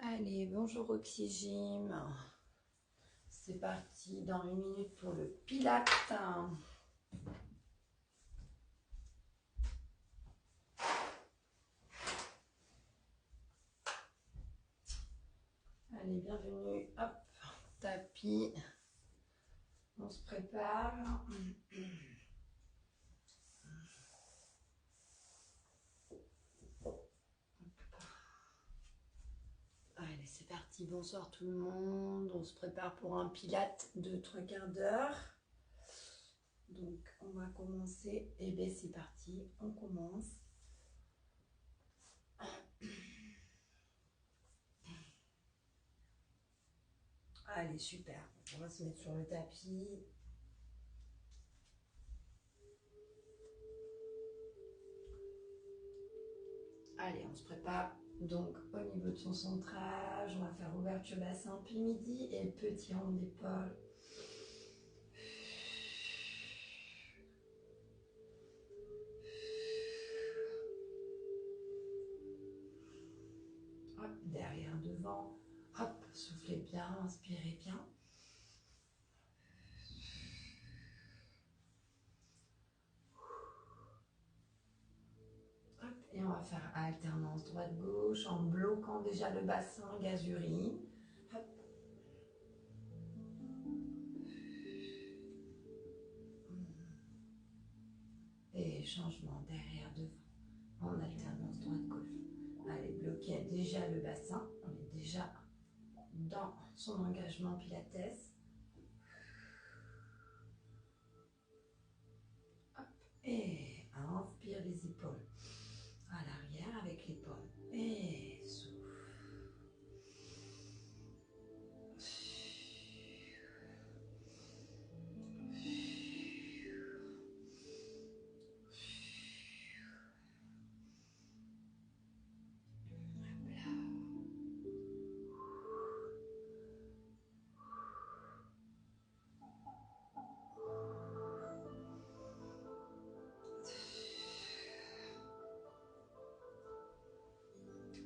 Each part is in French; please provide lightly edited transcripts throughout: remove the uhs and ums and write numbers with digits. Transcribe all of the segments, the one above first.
Allez, bonjour Oxygym. C'est parti dans une minute pour le Pilates. Allez, bienvenue. Hop, tapis. On se prépare. Allez, c'est parti. Bonsoir tout le monde. On se prépare pour un Pilates de 3/4 d'heure. Donc, on va commencer. Et bien, c'est parti. On commence. Allez, super. On va se mettre sur le tapis. Allez, on se prépare. Donc, au niveau de son centrage, on va faire ouverture bassin puis midi et petit rond d'épaule. Hop, derrière, devant. Hop, soufflez bien, inspirez bien. Hop, et on va faire alternance droite-gauche en bloquant déjà le bassin gaz-urine. Hop. Et changement derrière, devant, en alternance droite-gauche. Allez, bloquez déjà le bassin. On est déjà dans son engagement pilates. Hop. Et inspire les épaules à l'arrière avec l'épaule. Et souffle.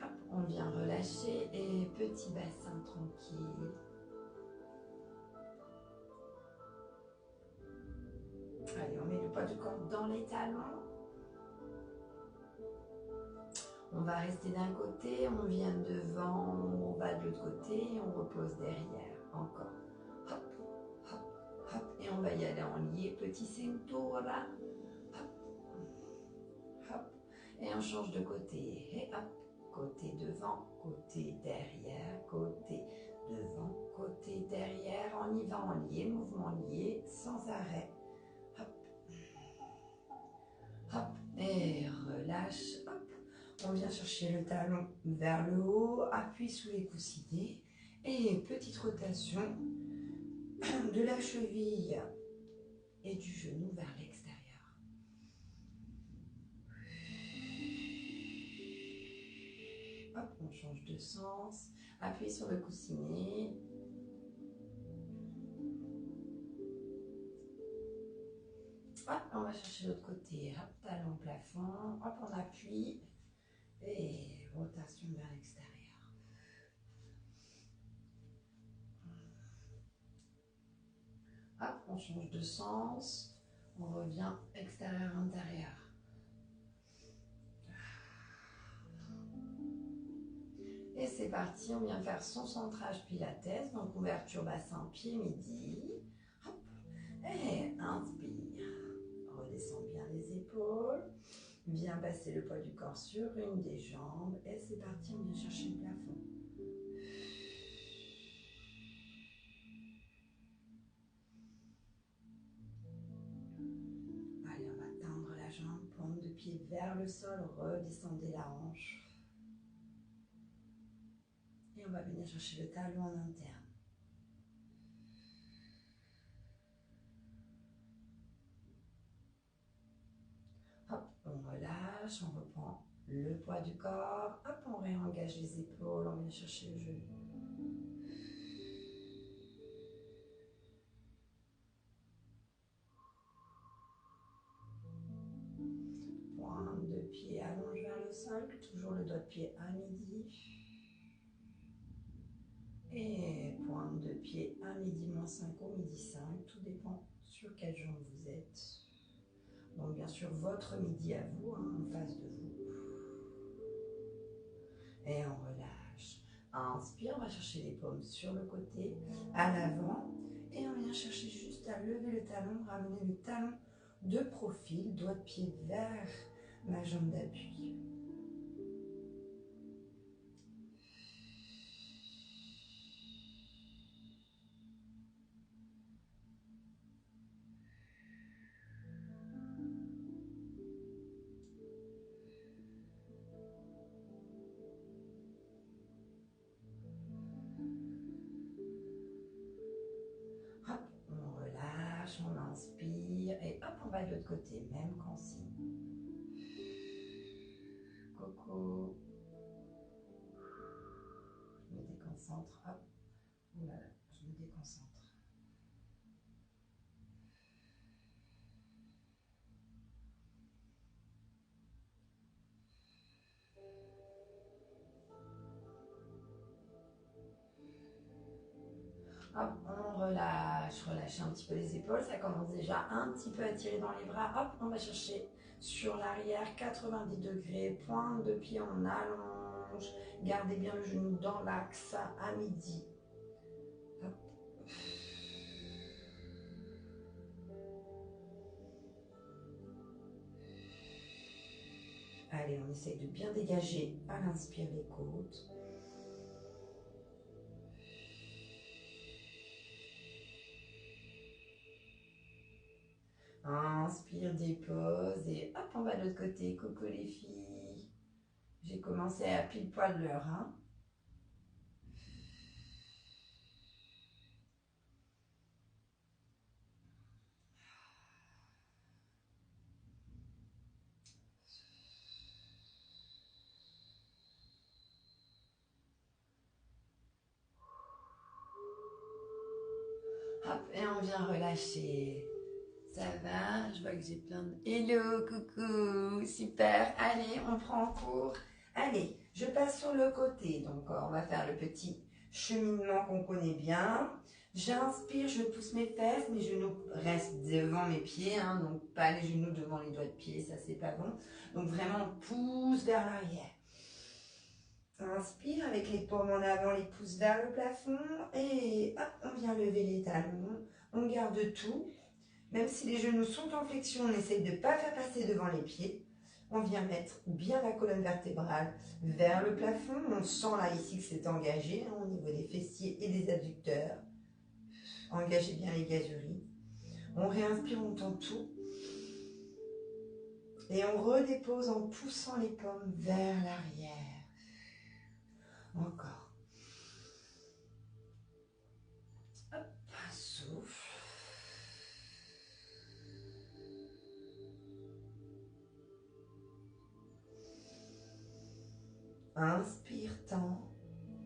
Hop, on vient relâcher et petit bassin tranquille. Allez, on met le poids du corps dans les talons. On va rester d'un côté, on vient devant, on va de l'autre côté et on repose derrière. Encore. Hop, hop, hop. Et on va y aller en lié. Petit cintura. Hop, hop. Et on change de côté. Et hop. Côté devant, côté derrière, côté devant, côté derrière. On y va en lié, mouvement lié, sans arrêt. Hop. Hop. Et relâche. Hop. On vient chercher le talon vers le haut, appui sous les coussinets et petite rotation de la cheville et du genou vers l'extérieur. Hop, on change de sens, appuyez sur le coussinet. Hop, on va chercher l'autre côté, hop, talon plafond, hop, on appuie et rotation vers l'extérieur. Hop, on change de sens, on revient extérieur-intérieur. Et c'est parti, on vient faire son centrage pilates, donc ouverture bassin pied midi. Hop, et inspire, redescends bien les épaules, viens passer le poids du corps sur une des jambes et c'est parti, on vient chercher le plafond. Allez, on va tendre la jambe, pointe de pied vers le sol, redescendez la hanche. Et on va venir chercher le talon en interne. Hop, on relâche, on reprend le poids du corps. Hop, on réengage les épaules, on vient chercher le genou. Pointe de pied allonge vers le sol, toujours le doigt de pied à midi. Et pointe de pied à midi moins 5 ou midi 5, tout dépend sur quelle jambe vous êtes. Donc bien sûr votre midi à vous, hein, en face de vous. Et on relâche. Inspire, on va chercher les paumes sur le côté, à l'avant. Et on vient chercher juste à lever le talon, ramener le talon de profil, doigt de pied vers ma jambe d'appui. Hop, on relâche, on inspire et hop, on va de l'autre côté, même consigne. Coco. Je me déconcentre, hop. Ouh là là, je me déconcentre. Hop, on relâche, relâchez un petit peu les épaules, ça commence déjà un petit peu à tirer dans les bras. Hop, on va chercher sur l'arrière, 90 degrés, pointe de pied, on allonge. Gardez bien le genou dans l'axe à midi. Hop. Allez, on essaye de bien dégager à l'inspire les côtes. Inspire, dépose et hop, on va de l'autre côté. Coucou les filles. J'ai commencé à pile poil l'heure. Hein. Hop, et on vient relâcher. Ça va, je vois que j'ai plein de... Hello, coucou, super. Allez, on prend en cours. Allez, je passe sur le côté. Donc, on va faire le petit cheminement qu'on connaît bien. J'inspire, je pousse mes fesses, mes genoux restent devant mes pieds. Hein, donc, pas les genoux devant les doigts de pied, ça c'est pas bon. Donc, vraiment, on pousse vers l'arrière. Inspire avec les paumes en avant, les pouces vers le plafond. Et hop, on vient lever les talons. On garde tout. Même si les genoux sont en flexion, on essaye de ne pas faire passer devant les pieds. On vient mettre bien la colonne vertébrale vers le plafond. On sent là ici que c'est engagé hein, au niveau des fessiers et des adducteurs. Engagez bien les gazeries. On réinspire, on tend tout. Et on redépose en poussant les paumes vers l'arrière. Encore. Hop, souffle. Inspire, tend.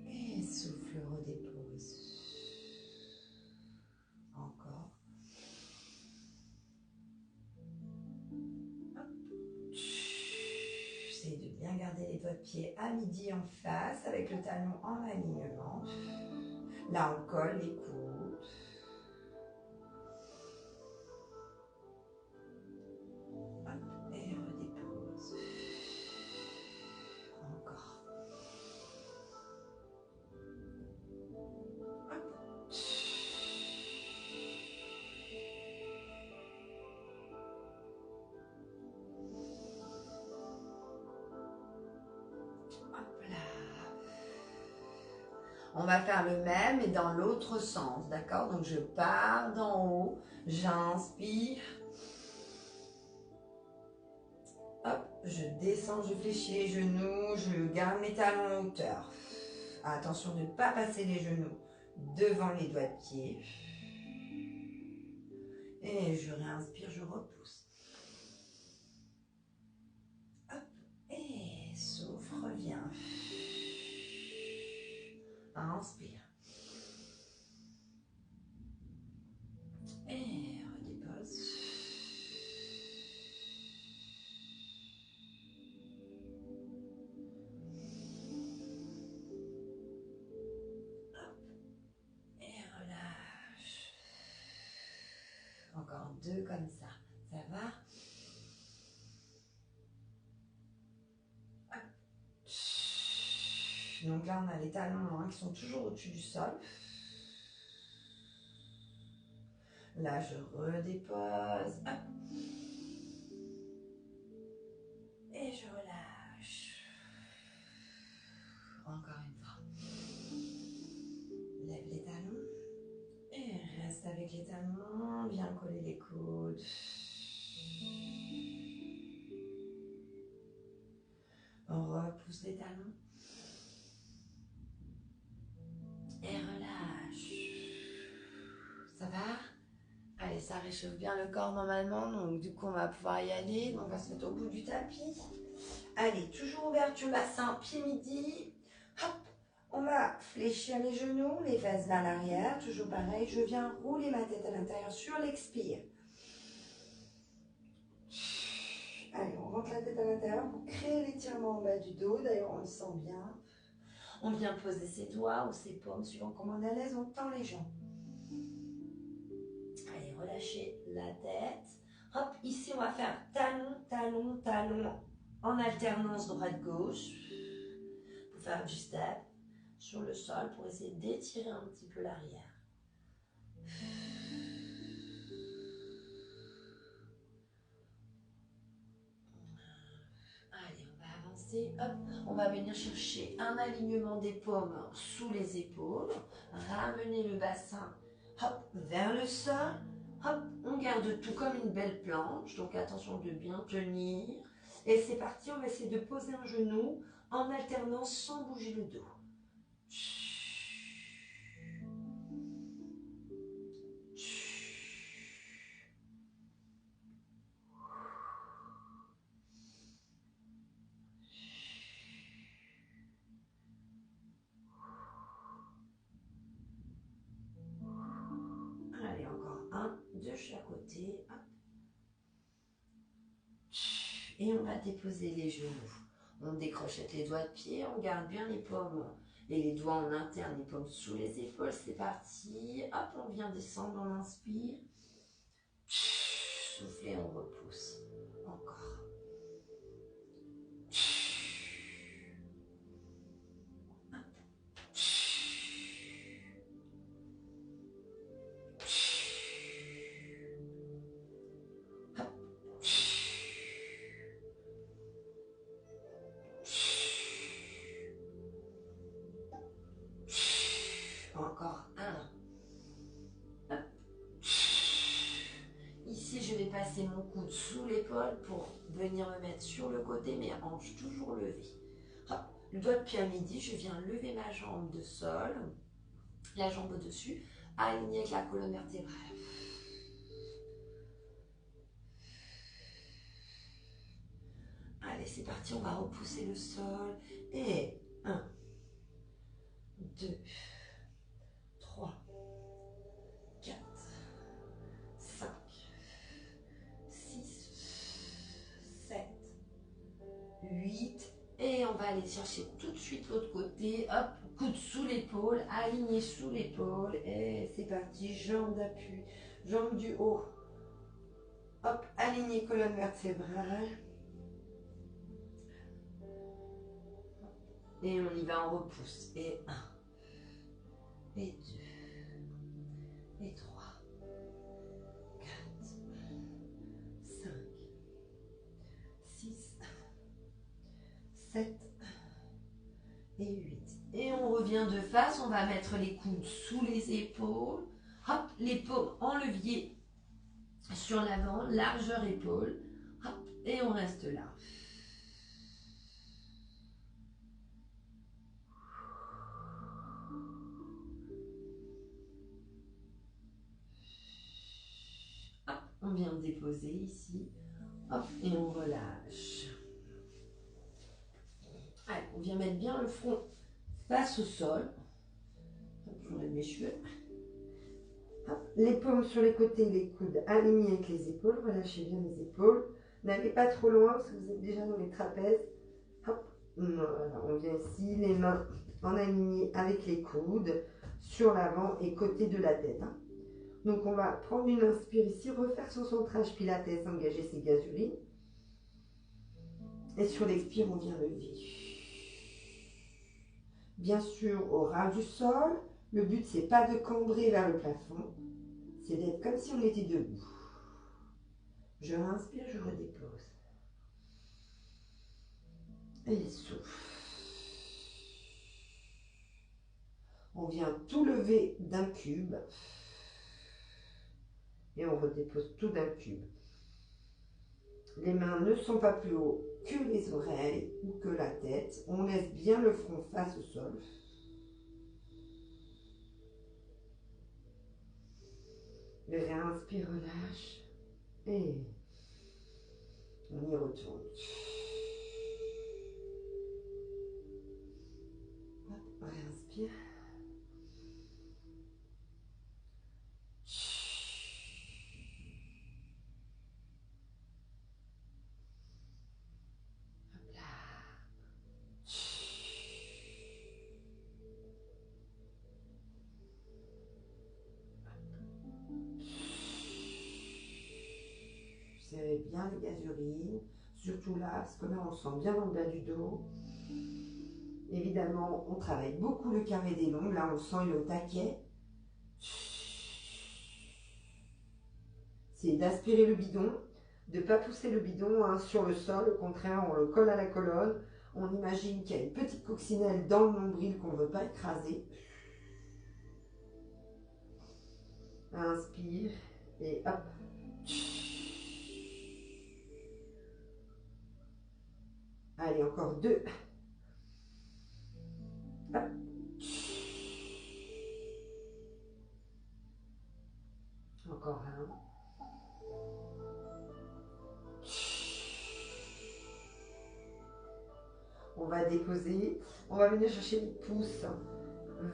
Et souffle, redépose. Encore. Essayez de bien garder les doigts de pied à midi en face avec le talon en alignement. Là, on colle les coudes. Hop, et redépose. Encore. Hop là. On va faire le même et dans l'autre sens, d'accord? Donc je pars d'en haut, j'inspire. Hop, je descends, je fléchis les genoux, je garde mes talons en hauteur. Attention de ne pas passer les genoux devant les doigts de pied. Et je réinspire, je repousse. Hop, et souffle, reviens. Inspire. Et redépose. 2 comme ça. Ça va? Donc là, on a les talons hein, qui sont toujours au-dessus du sol. Là, je redépose. Hop. Et je relâche. Encore une fois. Lève les talons. Et reste avec les talons. Viens coller les coudes. On repousse les talons. Et relâche. Ça va? Allez, ça réchauffe bien le corps normalement. Donc du coup, on va pouvoir y aller. Donc on va se mettre au bout du tapis. Allez, toujours ouverture bassin, pied midi. Hop, on va fléchir les genoux, les fesses vers l'arrière. Toujours pareil, je viens rouler ma tête à l'intérieur sur l'expire. Allez, on rentre la tête à l'intérieur pour créer l'étirement en bas du dos. D'ailleurs, on le sent bien. On vient poser ses doigts ou ses paumes, suivant comment on est à l'aise, on tend les jambes. Allez, relâchez la tête. Hop, ici, on va faire talon, talon, talon, en alternance droite-gauche. Pour faire du step sur le sol, pour essayer d'étirer un petit peu l'arrière. Allez, on va avancer. Hop, on va venir chercher un alignement des paumes sous les épaules. Ramener le bassin hop, vers le sol. Hop, on garde tout comme une belle planche. Donc attention de bien tenir. Et c'est parti, on va essayer de poser un genou en alternance sans bouger le dos. Allez, encore un de chaque côté. Hop. Et on va déposer les genoux. On décrochette les doigts de pied, on garde bien les paumes et les doigts en interne, les paumes sous les épaules. C'est parti. Hop, on vient descendre, on inspire. Soufflez, on repousse. Encore. Encore un. Hop. Ici, je vais passer mon coude sous l'épaule pour venir me mettre sur le côté, mes hanches toujours levées. Hop. Le doigt de pied à midi, je viens lever ma jambe de sol, la jambe au-dessus, alignée avec la colonne vertébrale. Allez, c'est parti, on va repousser le sol. Et 1, 2, 3, 4, 5, 6, 7, 8. Et on va aller chercher tout de suite l'autre côté. Hop, coude sous l'épaule, aligné sous l'épaule. Et c'est parti, jambe d'appui, jambe du haut. Hop, aligné colonne vertébrale. Et on y va, on repousse. Et 1, et 2, et 3, 4, 5, 6, 7 et 8. Et on revient de face, on va mettre les coudes sous les épaules. Hop, les paumes en levier sur l'avant, largeur épaule. Hop, et on reste là. Hop, on vient déposer ici. Hop, et on relâche. Allez, on vient mettre bien le front face au sol. Hop, j'enlève mes cheveux. Hop, les paumes sur les côtés, les coudes alignés avec les épaules. Relâchez bien les épaules. N'allez pas trop loin parce que vous êtes déjà dans les trapèzes. Hop, voilà, on vient ici, les mains en aligné avec les coudes sur l'avant et côté de la tête. Hein. Donc on va prendre une inspire ici, refaire son centrage pilates, engager ses gaz urines. Et sur l'expire, on vient lever. Bien sûr, au ras du sol. Le but, c'est pas de cambrer vers le plafond. C'est d'être comme si on était debout. Je inspire, je redépose. Et souffle. On vient tout lever d'un cube. Et on redépose tout d'un cube. Les mains ne sont pas plus haut que les oreilles ou que la tête. On laisse bien le front face au sol. Réinspire, relâche. Et on y retourne. Réinspire. Hop là. Serrez bien les gaz urines, surtout là, parce que là on le sent bien dans le bas du dos. Évidemment, on travaille beaucoup le carré des longues, là on le sent, il est au taquet. C'est d'aspirer le bidon, de ne pas pousser le bidon sur le sol, au contraire, on le colle à la colonne. On imagine qu'il y a une petite coccinelle dans le nombril qu'on ne veut pas écraser. Inspire et hop. Allez, encore 2. Hop. Encore 1. On va déposer, on va venir chercher les pouces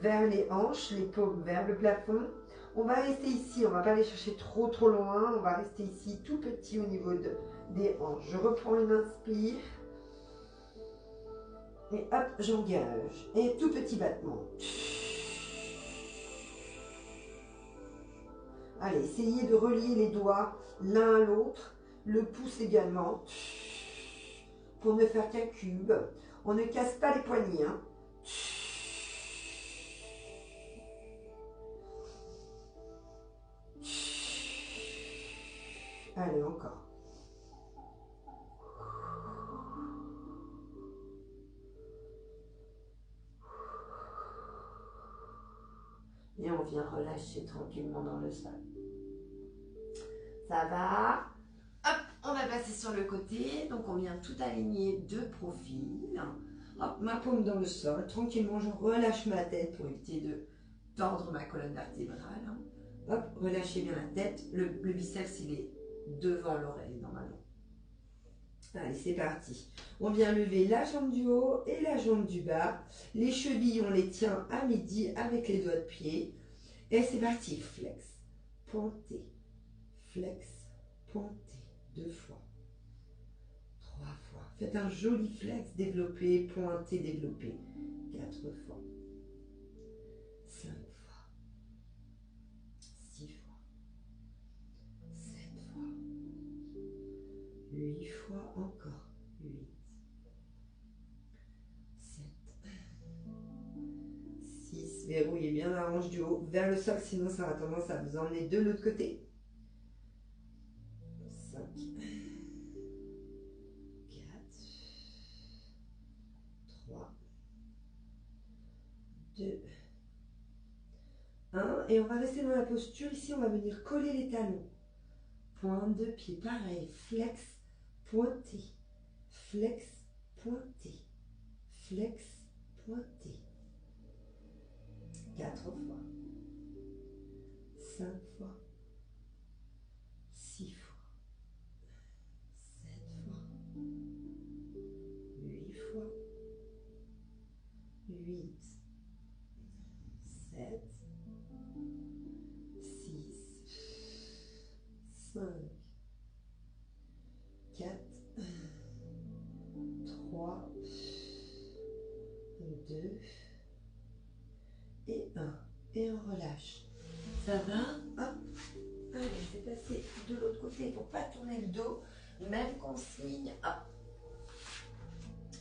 vers les hanches, les paumes vers le plafond. On va rester ici, on ne va pas aller chercher trop loin, on va rester ici tout petit au niveau des hanches. Je reprends une inspire. Et hop, j'engage. Et tout petit battement. Allez, essayez de relier les doigts l'un à l'autre, le pouce également, pour ne faire qu'un cube. On ne casse pas les poignets. Hein. Allez, encore. Et on vient relâcher tranquillement dans le sol. Ça va? Hop, on va passer sur le côté. Donc on vient tout aligner de profil. Hop, ma paume dans le sol. Tranquillement, je relâche ma tête pour éviter de tordre ma colonne vertébrale. Hop, relâchez bien la tête. Le biceps, il est devant l'oreille normalement. Allez, c'est parti. On vient lever la jambe du haut et la jambe du bas. Les chevilles, on les tient à midi avec les doigts de pied. Et c'est parti. Flex, pointé, flex, pointé. 2 fois, 3 fois. Faites un joli flex, développé, pointé, développé. 4 fois, 5 fois, 6 fois, 7 fois, 8 fois encore. 8, 7, 6. Verrouillez bien la hanche du haut vers le sol, sinon ça aura tendance à vous emmener de l'autre côté. 5, 3, 2, 1. Et on va rester dans la posture. Ici, on va venir coller les talons. Pointe de pied, pareil. Flex, pointé. Flex, pointé. Flex, pointé. 4 fois. 5 fois. 6 fois. 7 fois. 8 fois. 8, 7, 6, 5, 4, 3, 2 et 1. Et on relâche. Ça va? Hop. Allez, c'est passé de l'autre côté pour pas tourner le dos. Même consigne. Hop.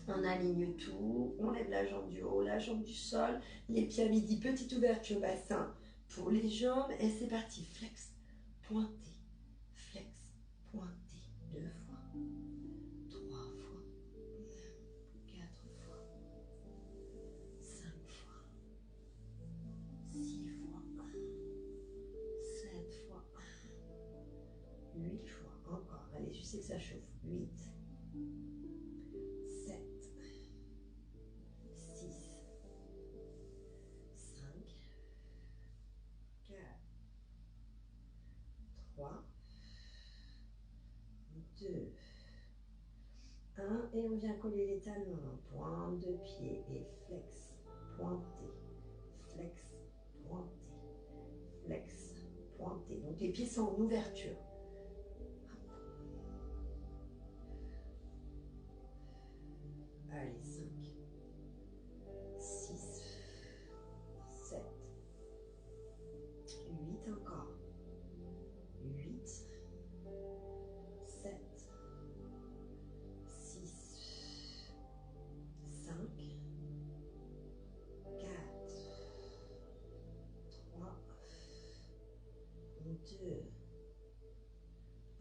On aligne tout. On lève la jambe du haut, la jambe du sol. Les pieds à midi, petite ouverture au bassin pour les jambes. Et c'est parti. Flex, pointé. Flex, pointé. 2 fois. 3 fois. 4 fois. 5 fois. 6 fois. 7 fois. 8 fois. Encore. Allez, je sais que ça chauffe. 8. 7. 6. 5. 4. 3. 2. 1. Et on vient coller les talons. Pointe de pied et flex. Pointé. Flex. Pointé. Flex. Pointé. Donc les pieds sont en ouverture. Allez, 5, 6, 7, 8 encore. 8, 7, 6, 5, 4, 3, 2,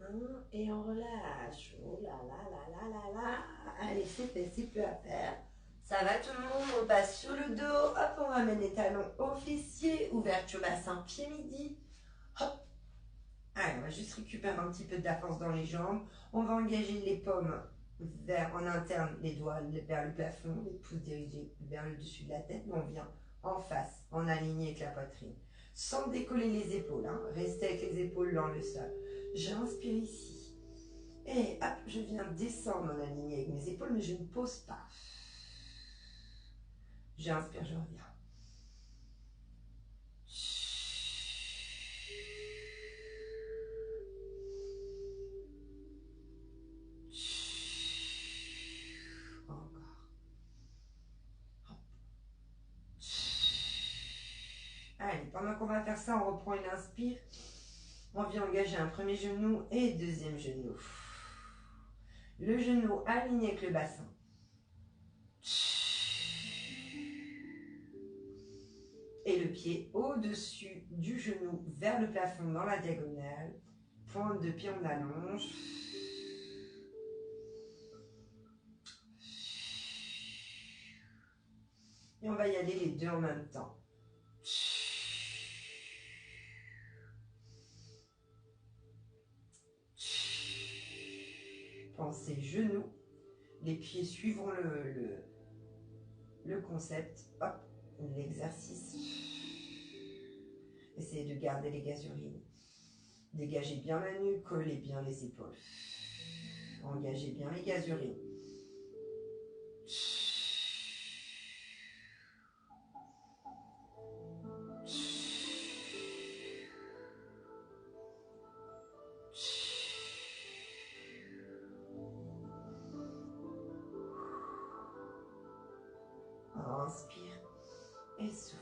1. Et on relâche. Oh là là là là là là. Allez, c'est fait, c'est peu à faire. Ça va tout le monde, on passe sur le dos. Hop, on ramène les talons aux fessiers. Ouverture bassin, pied midi. Hop. Allez, on va juste récupérer un petit peu de la force dans les jambes. On va engager les paumes vers en interne, les doigts vers le plafond, les pouces dirigés vers le dessus de la tête. On vient en face, en aligné avec la poitrine. Sans décoller les épaules, hein. Restez avec les épaules dans le sol. J'inspire ici. Et hop, je viens descendre en aligné avec mes épaules, mais je ne pose pas. J'inspire, je reviens. Encore. Allez, pendant qu'on va faire ça, on reprend une inspire. On vient engager un premier genou et deuxième genou. Le genou aligné avec le bassin. Et le pied au-dessus du genou vers le plafond dans la diagonale. Pointe de pied, on allonge. Et on va y aller les deux en même temps. Pensez genoux. Les pieds suivront le concept. Hop, l'exercice. Essayez de garder les gasurines. Dégagez bien la nuque, collez bien les épaules. Engagez bien les gasurines. Inspire et souffle.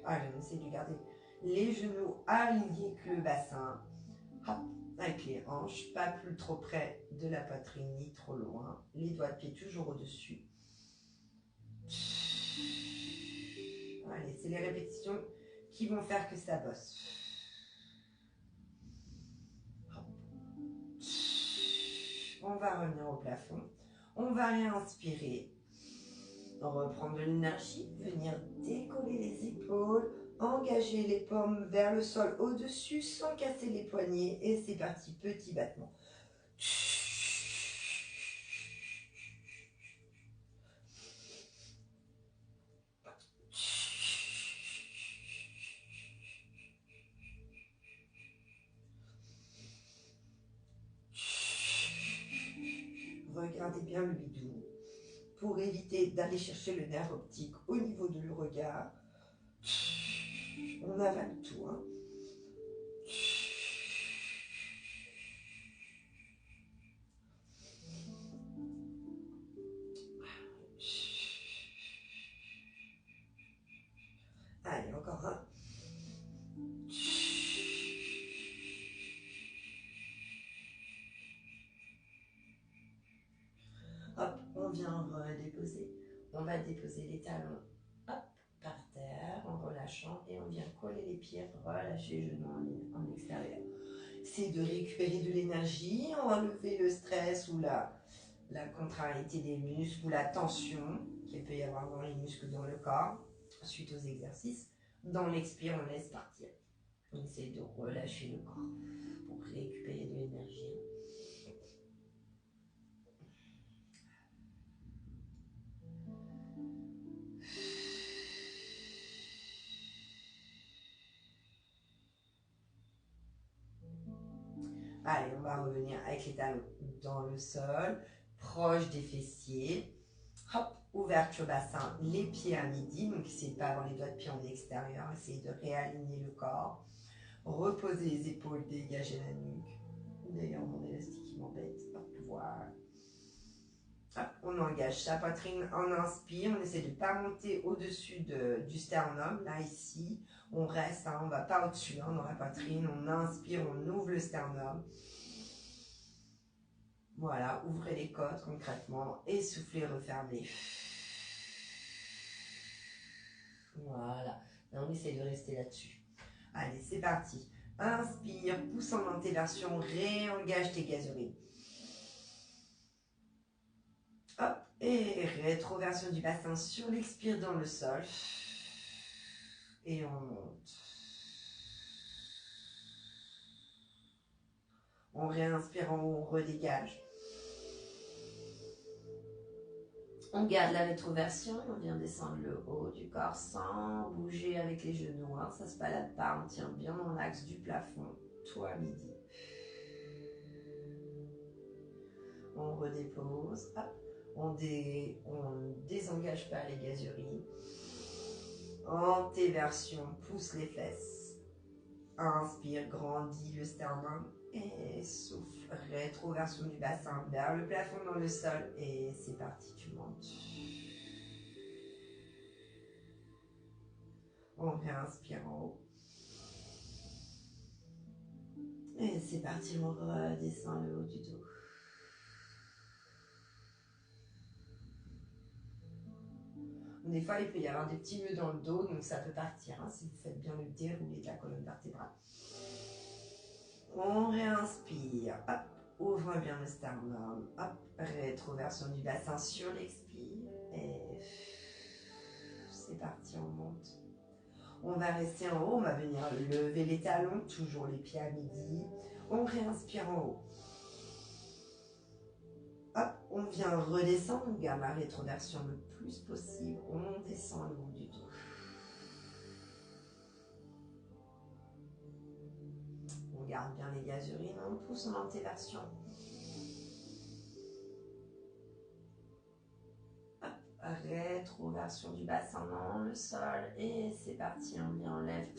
Allez, on essaie de garder les genoux alignés avec le bassin. Hop, avec les hanches, pas plus trop près de la poitrine ni trop loin. Les doigts de pied toujours au-dessus. Allez, c'est les répétitions qui vont faire que ça bosse. Hop. On va revenir au plafond. On va réinspirer. Reprendre de l'énergie, venir décoller les épaules, engager les paumes vers le sol au-dessus sans casser les poignets. Et c'est parti, petit battement. bien le bidou pour éviter d'aller chercher le nerf optique au niveau de le regard. On avale tout, hein. Allez, encore un. Hop, on vient redéposer. On va déposer les talons, hop, par terre, en relâchant, et on vient coller les pieds, relâcher les genoux en extérieur. C'est de récupérer de l'énergie, enlever le stress ou la contrariété des muscles ou la tension qu'il peut y avoir dans les muscles dans le corps suite aux exercices. Dans l'expire, on laisse partir. On essaie de relâcher le corps pour récupérer de l'énergie. Allez, on va revenir avec les talons dans le sol, proche des fessiers. Hop, ouverture bassin, les pieds à midi. Donc, essayez de ne pas avoir les doigts de pied en extérieur. Essayez de réaligner le corps. Reposez les épaules, dégagez la nuque. D'ailleurs, mon élastique qui m'embête. Hop, voilà. Hop, on engage sa poitrine, on inspire. On essaie de ne pas monter au-dessus du sternum. Là, ici, on reste. Hein, on ne va pas au-dessus hein, dans la poitrine. On inspire, on ouvre le sternum. Voilà, ouvrez les côtes concrètement, essoufflez, refermez. Voilà, et on essaie de rester là-dessus. Allez, c'est parti. Inspire, pousse en antéversion, réengage tes gazeries. Hop, et rétroversion du bassin sur l'expire dans le sol. Et on monte. On réinspire en haut, on redégage. On garde la rétroversion et on vient descendre le haut du corps sans bouger avec les genoux. Hein. Ça ne se balade pas, on tient bien dans l'axe du plafond, tout à midi. On redépose, hop. On désengage pas les gazeries. Antéversion, pousse les fesses. Inspire, grandis le sternum. Et souffle, rétroversion du bassin vers le plafond dans le sol. Et c'est parti, tu montes. On réinspire en haut. Et c'est parti, on redescend le haut du dos. Des fois, il peut y avoir des petits nœuds dans le dos, donc ça peut partir hein, si vous faites bien le déroulé de la colonne vertébrale. On réinspire, hop, ouvre bien le sternum, hop, rétroversion du bassin sur l'expire, et c'est parti, on monte. On va rester en haut, on va venir lever les talons, toujours les pieds à midi, on réinspire en haut. Hop, on vient redescendre, on garde la rétroversion le plus possible, on descend le haut du dos. On garde bien les gazeries, on pousse en antéversion. Hop, rétroversion du bassin dans le sol, et c'est parti, on vient, on lève.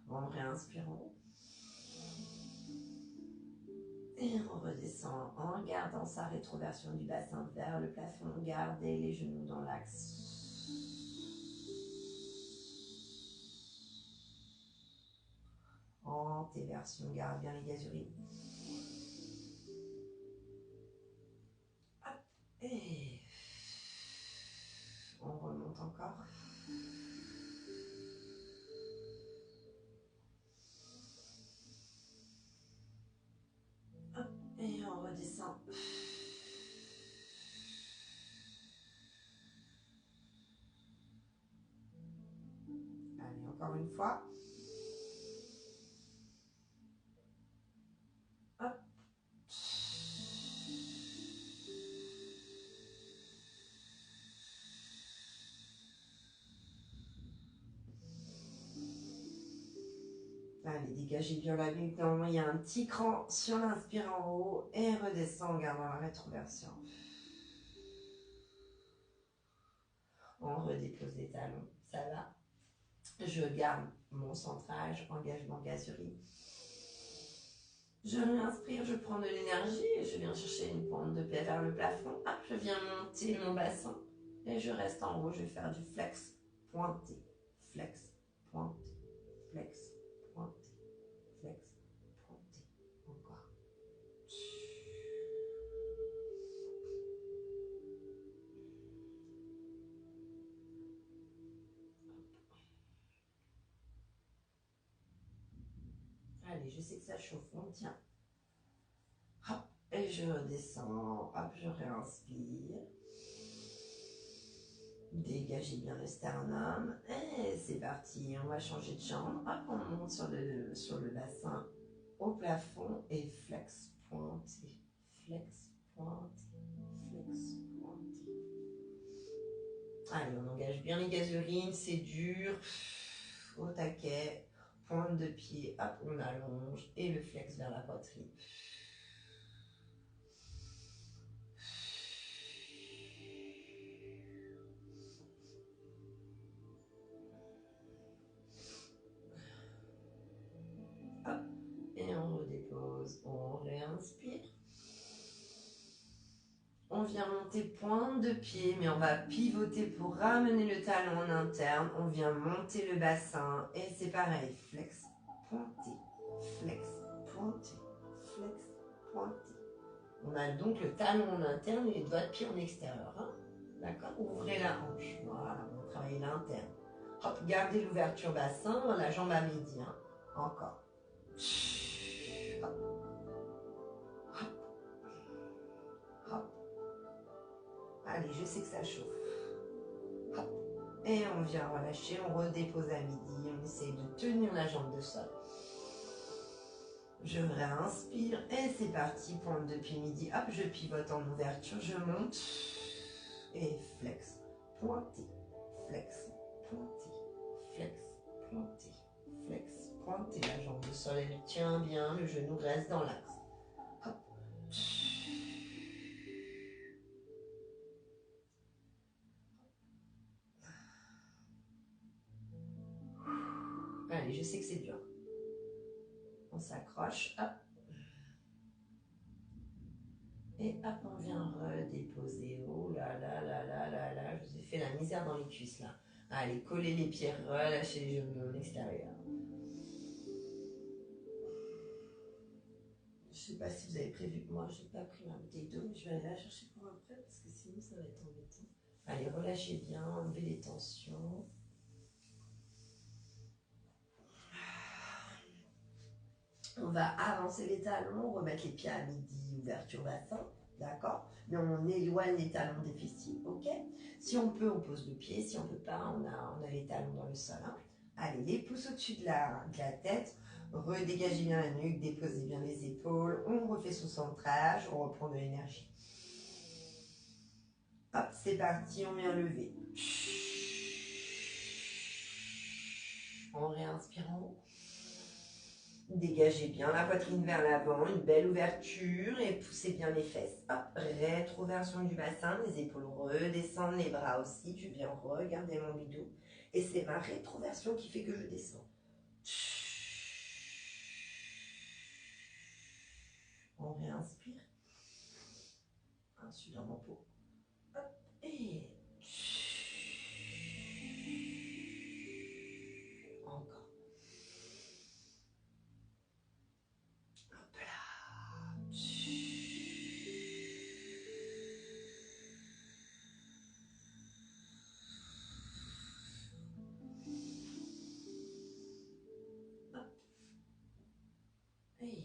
On réinspire en haut. Et on redescend en gardant sa rétroversion du bassin vers le plafond. Gardez les genoux dans l'axe. Antéversion, garde bien les gazeries. Hop, et on remonte encore. Hop, et on redescend. Allez, encore une fois. Hop. Allez, Allez, dégagez bien la nuque. Normalement, il y a un petit cran sur l'inspire en haut et redescend en gardant la rétroversion. On redépose les talons. Ça va. Je garde mon centrage, engagement gazurine. Je réinspire, je prends de l'énergie et je viens chercher une pointe de pied vers le plafond. Hop, je viens monter mon bassin et je reste en haut. Je vais faire du flex, pointé, flex, pointé, flex, pointé, flex, pointé. Encore. Allez, je sais que ça chauffe, on tient. Hop, et je redescends. Hop, je réinspire. Dégagez bien le sternum. Et c'est parti, on va changer de jambe. Hop, on monte sur le bassin, au plafond et flex, pointé, flex, pointé, flex, pointé. Allez, on engage bien les gazurines, c'est dur. Au taquet, pointe de pied, hop, on allonge et le flex vers la poitrine. Hop, et on redépose, on réinspire. On vient monter pointe de pied, mais on va pivoter pour ramener le talon en interne. On vient monter le bassin et c'est pareil, flex, pointé, flex, pointé, flex, pointé. On a donc le talon en interne et les doigts de pied en extérieur. Hein? D'accord? Ouvrez la hanche. Voilà, on va travailler l'interne. Hop, gardez l'ouverture bassin, la jambe à midi. Hein? Encore. Hop. Hop. Hop. Allez, je sais que ça chauffe. Hop. Et on vient relâcher, on redépose à midi. On essaye de tenir la jambe de sol. Je réinspire et c'est parti, pointe de pied midi. Hop, je pivote en ouverture, je monte. Et flex, pointé, flex, pointé, flex, pointé, flex, pointé. La jambe de sol, elle tient bien, le genou reste dans l'axe. Hop. Allez, je sais que c'est dur. On s'accroche, hop. Et hop, on vient redéposer. Oh là là là là là là, je vous ai fait la misère dans les cuisses là. Allez, collez les pieds, relâchez les genoux à l'extérieur. Je sais pas si vous avez prévu que moi, j'ai pas pris ma bouteille d'eau, mais je vais aller la chercher pour après parce que sinon ça va être embêtant. Allez, relâchez bien, enlevez les tensions. On va avancer les talons, remettre les pieds à midi, ouverture bassin, d'accord? Mais on éloigne les talons des fessiers, ok? Si on peut, on pose le pied. Si on peut pas, on a les talons dans le sol. Hein? Allez, les pouces au-dessus de la tête. Redégagez bien la nuque, déposez bien les épaules. On refait son centrage, on reprend de l'énergie. Hop, c'est parti, on vient lever. On réinspire en haut. Dégagez bien la poitrine vers l'avant, une belle ouverture et poussez bien les fesses. Hop, rétroversion du bassin, les épaules redescendent, les bras aussi. Je viens regarder mon bidou et c'est ma rétroversion qui fait que je descends. On réinspire. Insuffle dans mon pot. Hop, et encore. Hop là. Hop. Et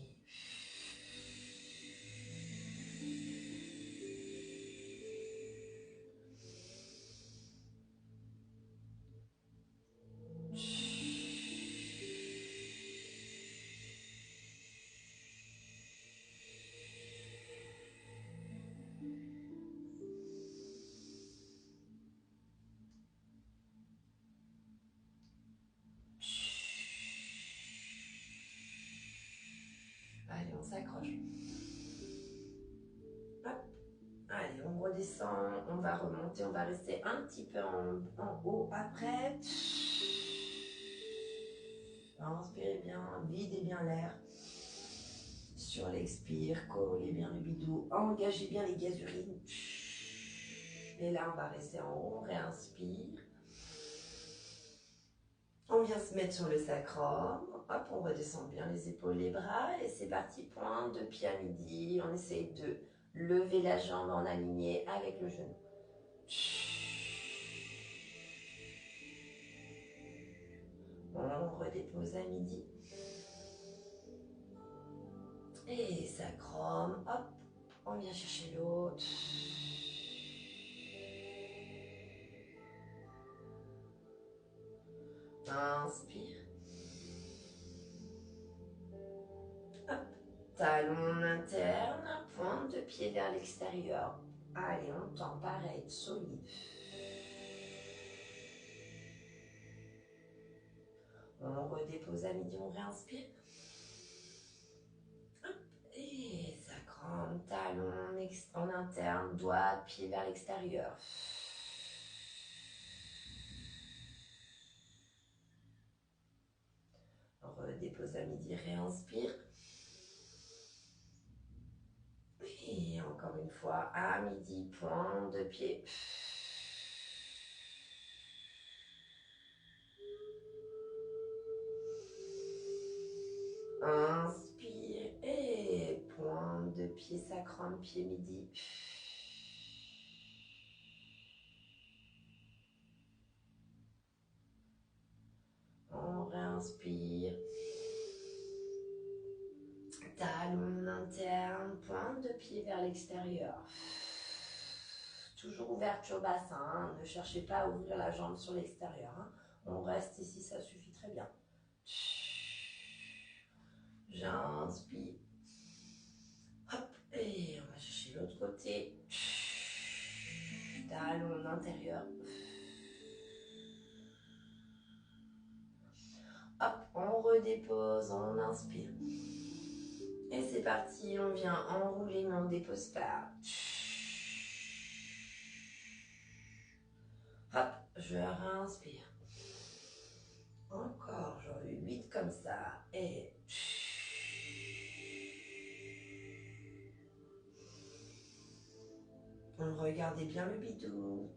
s'accroche. Hop. Allez, on redescend, on va remonter, on va rester un petit peu en haut après. Inspirez bien, videz bien l'air. Sur l'expire, collez bien le bidou, engagez bien les gaz urines. Et là, on va rester en haut, on réinspire. On vient se mettre sur le sacrum. Hop, on redescend bien les épaules, les bras. Et c'est parti, pointe de pied à midi. On essaye de lever la jambe en aligné avec le genou. On redépose à midi. Et sacrum, hop, on vient chercher l'autre. Inspire. Hop, talon interne, pointe de pied vers l'extérieur. Allez, on tend, pareil, solide. On redépose à midi, on réinspire. Hop, et sacrum, talon en interne, doigt, pied vers l'extérieur. Redépose à midi, réinspire. Et encore une fois, à midi, pointe de pied. Inspire et pointe de pied sacrum, pied midi. On réinspire. Talon interne, pointe de pied vers l'extérieur. Toujours ouverture bassin, hein. Ne cherchez pas à ouvrir la jambe sur l'extérieur. Hein. On reste ici, ça suffit très bien. J'inspire. Hop, et on va chercher l'autre côté. Talon intérieur. Hop, on redépose, on inspire. Et c'est parti, on vient enrouler, mais on ne dépose pas. Hop, je réinspire. Encore, j'en ai 8 comme ça. Et regardez bien le bidou.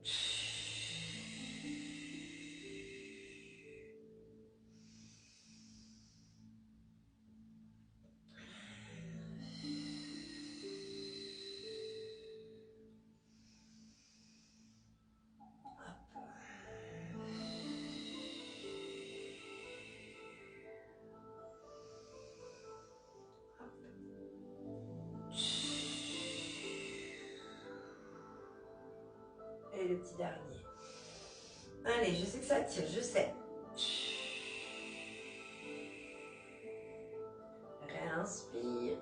Et le petit dernier. Allez, je sais que ça tire, je sais. Réinspire.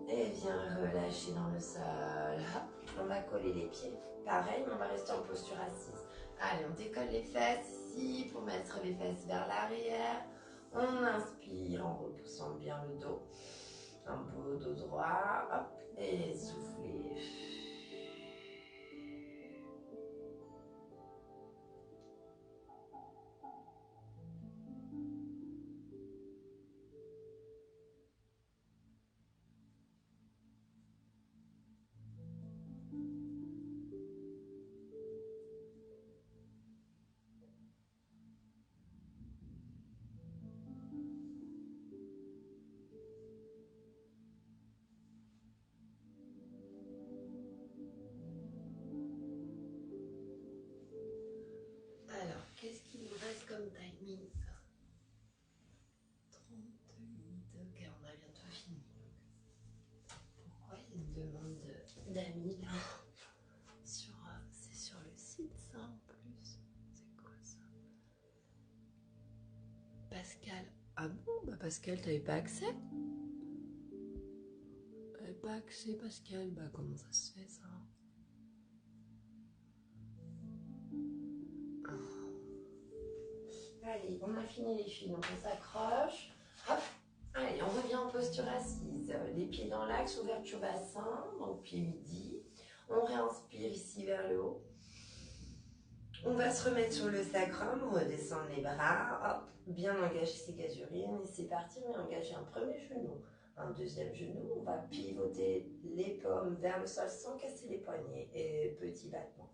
Et viens relâcher dans le sol. Hop, on va coller les pieds. Pareil, mais on va rester en posture assise. Allez, on décolle les fesses ici pour mettre les fesses vers l'arrière. On inspire en repoussant bien le dos. Un beau dos droit. Hop, et soufflez. Alors, qu'est-ce qu'il nous reste comme timing? 30 minutes, ok, on a bientôt fini. Pourquoi il y a une demande d'amis là c'est sur le site ça en plus. C'est quoi ça? Pascal. Ah bon, bah Pascal, t'avais pas accès? T'avais pas accès Pascal, bah comment ça se fait ça? Allez, on a fini les filles, donc on s'accroche. Hop, allez, on revient en posture assise, les pieds dans l'axe, ouverture bassin, donc pied midi. On réinspire ici vers le haut. On va se remettre sur le sacrum, redescendre les bras, hop, bien engager ses gasurines et c'est parti, on va engager un premier genou, un deuxième genou, on va pivoter les paumes vers le sol sans casser les poignets et petit battement.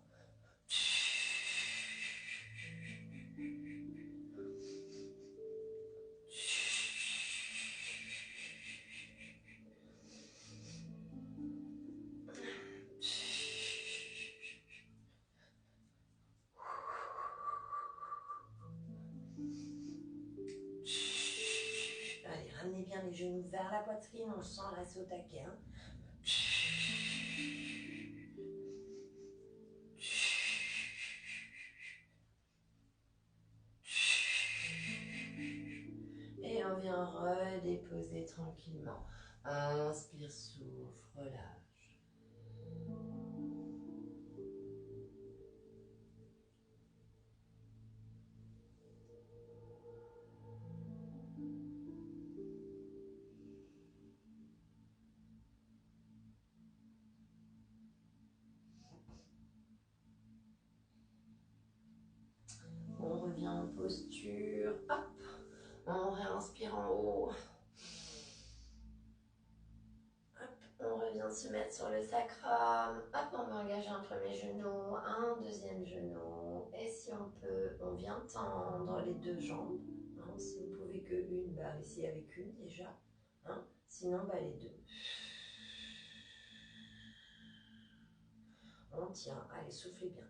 Allez, ramenez bien les genoux vers la poitrine, on sent rester au taquet. Hein. Et on vient redéposer tranquillement. Inspire, souffle, relâche. On revient en posture. Hop. On réinspire en haut. Hop. On revient se mettre sur le sacrum. Hop, on va engager un premier genou, un deuxième genou. Et si on peut, on vient tendre les deux jambes. Hein, si vous pouvez que une, bah ici avec une déjà. Hein, sinon, bah les deux. On tient. Allez, soufflez bien.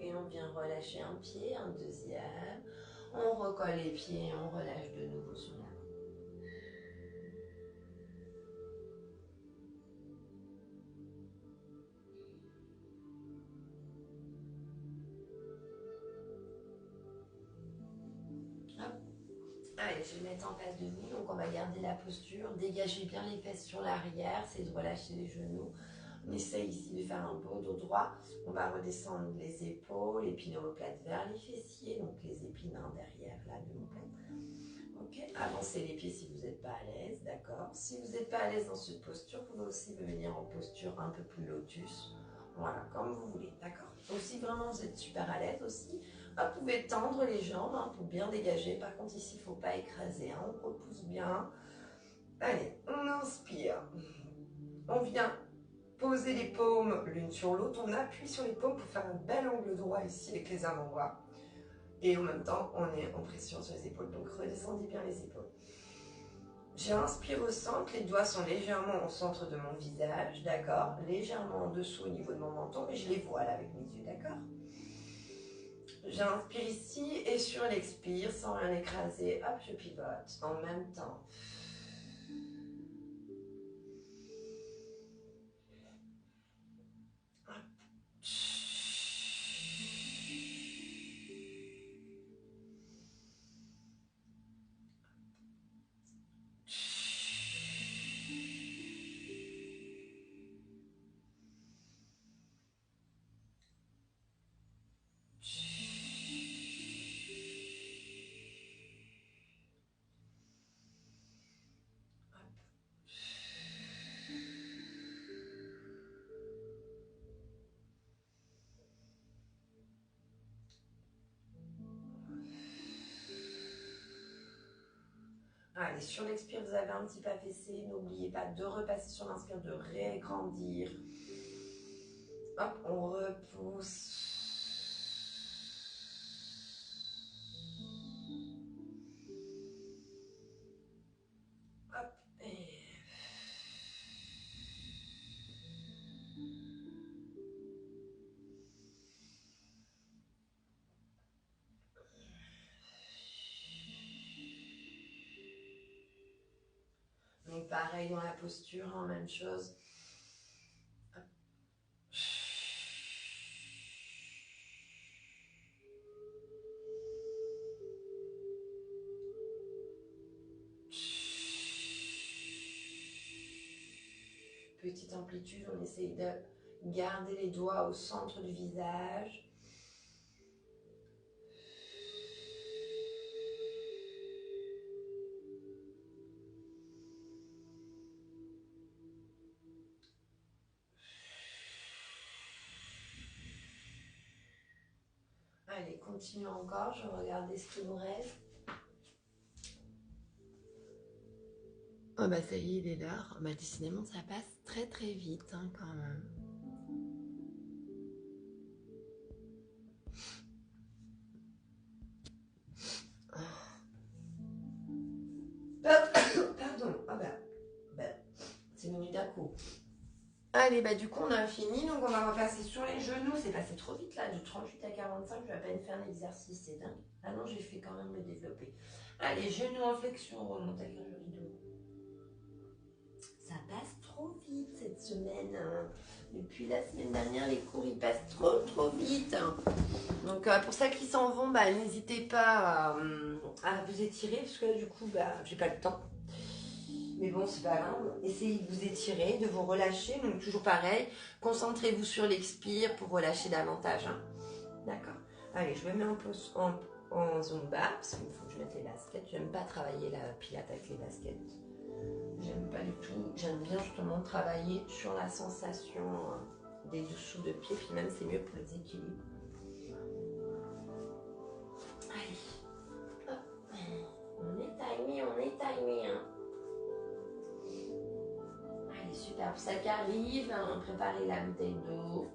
Et on vient relâcher un pied, un deuxième. On recolle les pieds et on relâche de nouveau sur la main. Allez, je vais mettre en face de vous, donc on va garder la posture, dégagez bien les fesses sur l'arrière, c'est de relâcher les genoux. On essaye ici de faire un beau dos droit, on va redescendre les épaules et puis l'omoplate vers les fessiers, donc les épines derrière là de l'omoplate. Ok, avancez les pieds si vous n'êtes pas à l'aise, d'accord. Si vous n'êtes pas à l'aise dans cette posture, vous pouvez aussi venir en posture un peu plus lotus, voilà, comme vous voulez, d'accord. Donc si vraiment vous êtes super à l'aise aussi, vous pouvez tendre les jambes hein, pour bien dégager. Par contre, ici, il ne faut pas écraser. Hein. On repousse bien. Allez, on inspire. On vient poser les paumes l'une sur l'autre. On appuie sur les paumes pour faire un bel angle droit ici avec les avant-bras. Et en même temps, on est en pression sur les épaules. Donc, redescendez bien les épaules. J'inspire au centre. Les doigts sont légèrement au centre de mon visage. D'accord. Légèrement en dessous au niveau de mon menton. Mais je les vois là avec mes yeux. D'accord. J'inspire ici et sur l'expire, sans rien écraser, hop, je pivote en même temps. Allez, sur l'expire, vous avez un petit peu affaissé. N'oubliez pas de repasser sur l'inspire, de réagrandir. Hop, on repousse. Hop, et... Donc pareil dans la posture, hein, même chose. petite amplitude. On essaye de garder les doigts au centre du visage. Allez, continue encore, je vais regarder ce qui nous reste. Oh bah ça y est, il est l'heure. Bah décidément, ça passe très très vite hein, quand même. Pardon, ah bah c'est venu d'un coup. Allez, bah du coup on a fini, donc on va repasser sur les genoux. C'est passé trop vite là, de 38 à 45, je vais à peine faire l'exercice, c'est dingue. Ah non, j'ai fait quand même le développé. Allez, genoux en flexion, on remonte avec un joli dos. Ça passe trop vite cette semaine. Hein. Depuis la semaine dernière, les cours ils passent trop vite. Hein. Donc pour celles qui s'en vont, bah, n'hésitez pas à vous étirer, parce que du coup, bah, j'ai pas le temps. Mais bon, c'est pas grave. Essayez de vous étirer, de vous relâcher. Donc, toujours pareil. Concentrez-vous sur l'expire pour relâcher davantage. Hein. D'accord. Allez, je me mets en Zumba. Parce qu'il faut que je mette les baskets. J'aime pas travailler la pilate avec les baskets. J'aime pas du tout. J'aime bien justement travailler sur la sensation des dessous de pied. Puis même, c'est mieux pour les équilibres. Allez. Hop. On est timé. Hein. Allez, super. Pour ça qui arrive, hein, préparez la bouteille d'eau.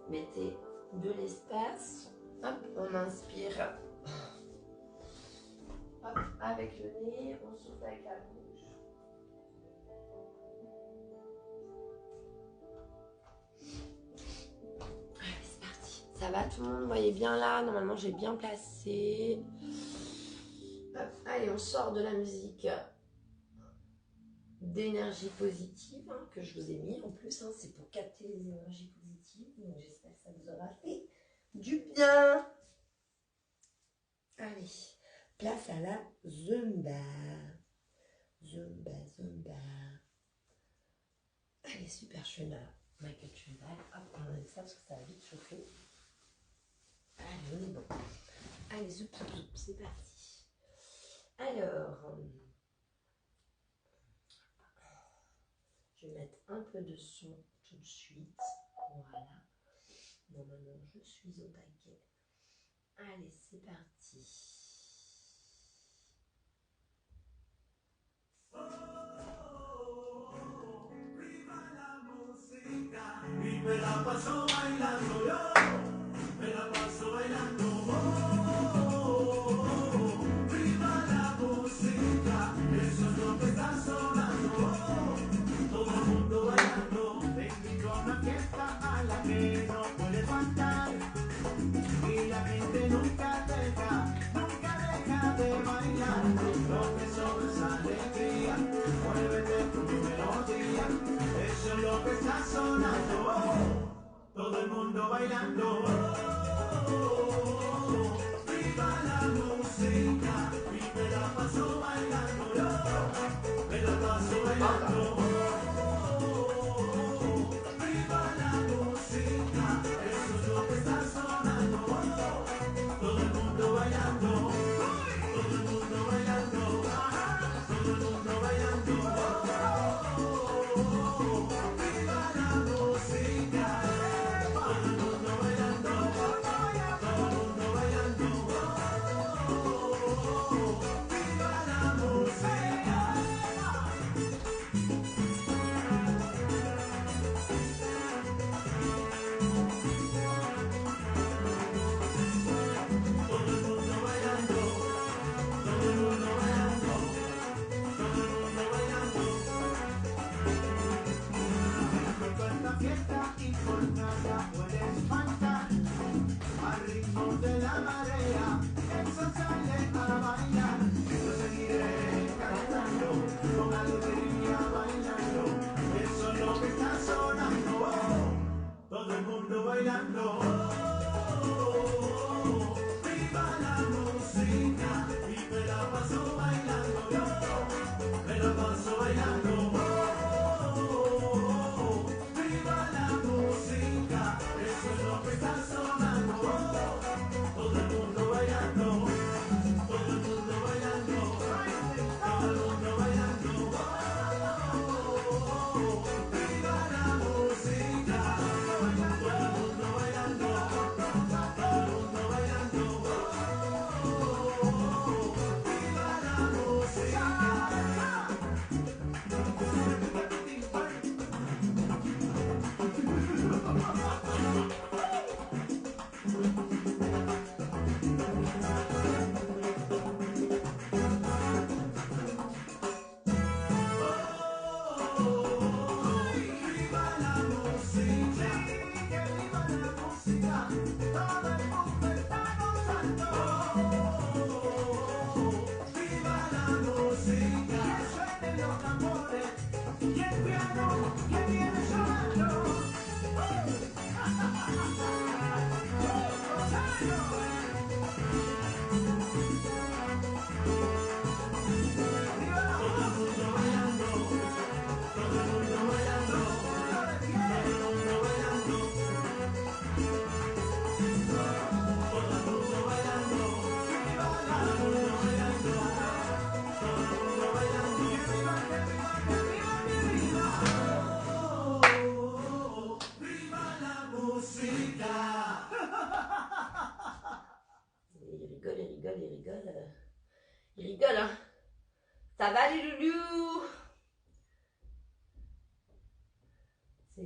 Mettez de l'espace. Hop, on inspire. Hop, avec le nez, on souffle avec la bouche. Allez, c'est parti. Ça va tout le monde? Vous voyez bien là? Normalement, j'ai bien placé. Hop, allez, on sort de la musique d'énergie positive hein, que je vous ai mis en plus. Hein, c'est pour capter les énergies positives. Donc, j'espère que ça vous aura fait du bien. Allez, place à la Zumba. Zumba. Allez, super, je fais ma culture. Hop, on enlève ça parce que ça va vite chauffer. Allez, on est bon. Allez, zoup, c'est parti. Alors, je vais mettre un peu de son tout de suite. Voilà. Bon, maintenant, je suis au taquet. Allez, c'est parti. Me la paso bailando yo, me la paso bailando. Viva la música, eso es lo que está sonando. Todo el mundo bailando. Te invito a una fiesta a la que no puedes faltar. Y la gente nunca deja de bailar. Lo que sobra es alegría, muévete con tu melodía. Eso es lo que está sonando. Todo el mundo bailando. Viva la música, y me la paso bailando yo. Me la paso bailando. Viva la música, eso es lo que está sonando. Todo el mundo bailando. Todo el mundo bailando. Todo el mundo bailando. Viva la música. Todo el mundo bailando. Todo el mundo bailando. Viva la música.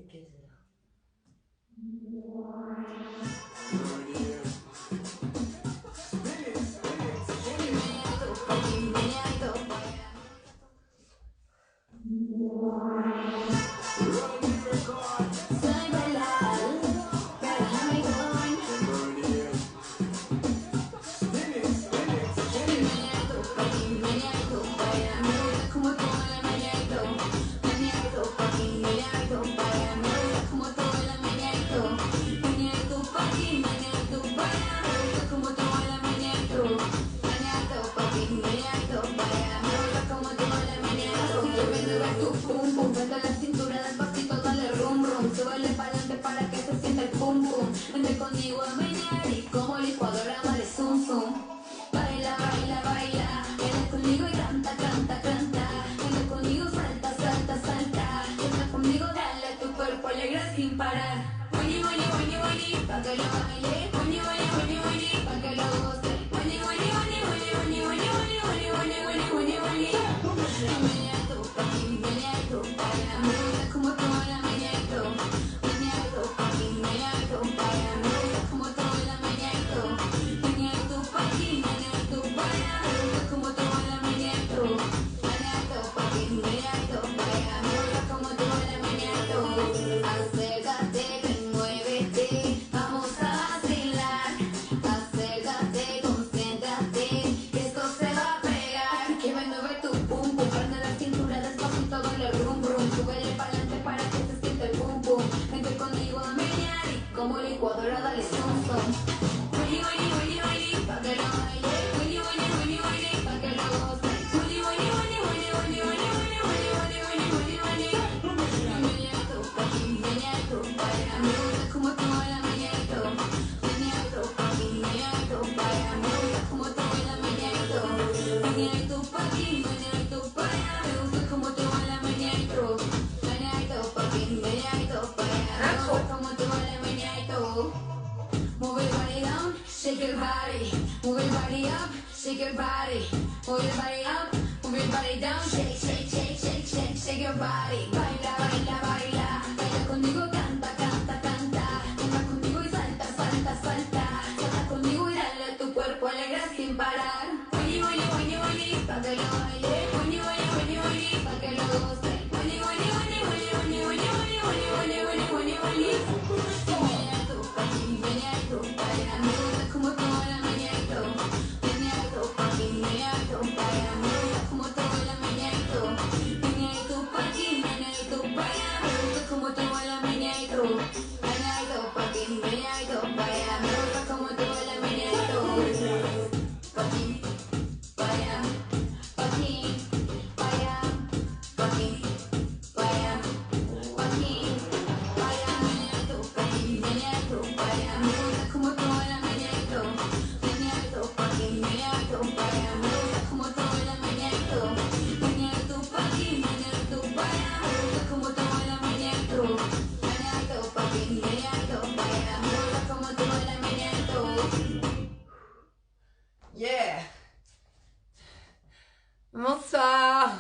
qué es ça? Conmigo a menear y como licuadora vale zum zum. Baila, baila, baila, baila conmigo y canta, canta, canta. Baila conmigo, salta, salta, salta. Baila conmigo, dale a tu cuerpo alegre sin parar. Wini, wini, wini, wini, pa' que lo baile. Wini, wini, wini, wini, pa' que lo goce. Wini, wini, wini, wini, wini, wini, wini, wini, wini, wini, wini, wini. Meneando, papi, meneando, baila, me gusta como tú bailas, meneando. Meneando, papi, meneando, baila, me gusta como tú bailas, meneando. Meneando, papi, meneando, baila, me gusta como tú bailas, meneando. Meneando, papi, meneando, baila, me gusta como tú bailas, meneando. Acércate, ven, muévete, vamos a vacilar. Acércate, concéntrate, que esto se va a pegar. Que me mueve tu pum pum, prende la cintura despacito, dale rum rum. Súbele pa'lante para que se sienta el pum pum. Vente conmigo a menear y como licuadora dale zum zum. Wini, wini, wini, wini, pa' que lo baile. Wini, wini, wini, wini, pa' que lo goce. Wini, wini, wini, wini, wini, wini, wini, wini, wini, wini, wini, wini. Meneando, papi, meneando, baila, me gusta como tú bailas, meneando. Meneando, papi, meneando, baila, me gusta como tú bailas, meneando. Meneando, papi, meneando, baila, me gusta como tú bailas, meneando. Meneando, papi, meneando, baila, me gusta como tú bailas, meneando. Move your body down, shake your body. Move your body up, shake your body. Move your body up, move your body down, shake, shake, shake, shake, shake, shake your body. Baila, baila, baila. Baila conmigo, canta, canta, canta. Canta conmigo y salta, salta, salta. Salta conmigo y dale a tu cuerpo alegre sin parar. Wini, wini, wini, wini, pa' que lo baile. Wini, wini, wini, wini, pa' que lo goce. Wini, wini, wini, wini, wini, wini, wini, wini, wini, wini, wini, wini. Meneando, papi, meneando, baila, me gusta como tú bailas, meneando. Meneando, papi, meneando, baila, me gusta como tú bailas, meneando. Meneando, papi, meneando, baila, me gusta como tú bailas, meneando. Meneando, papi, meneando, baila, me gusta como tú bailas, meneando. Papi, baila, papi, baila, papi, baila, papi, baila, meneando, papi, meneando, baila, me gusta como tú bailas, meneando. Meneando, papi, meneando, baila, me gusta como tú bailas, meneando. Meneando, papi, meneando, baila, me gusta como tú bailas, meneando. Meneando, papi, meneando, baila, me gusta como tú bailas, meneando. Yeah! Bonsoir!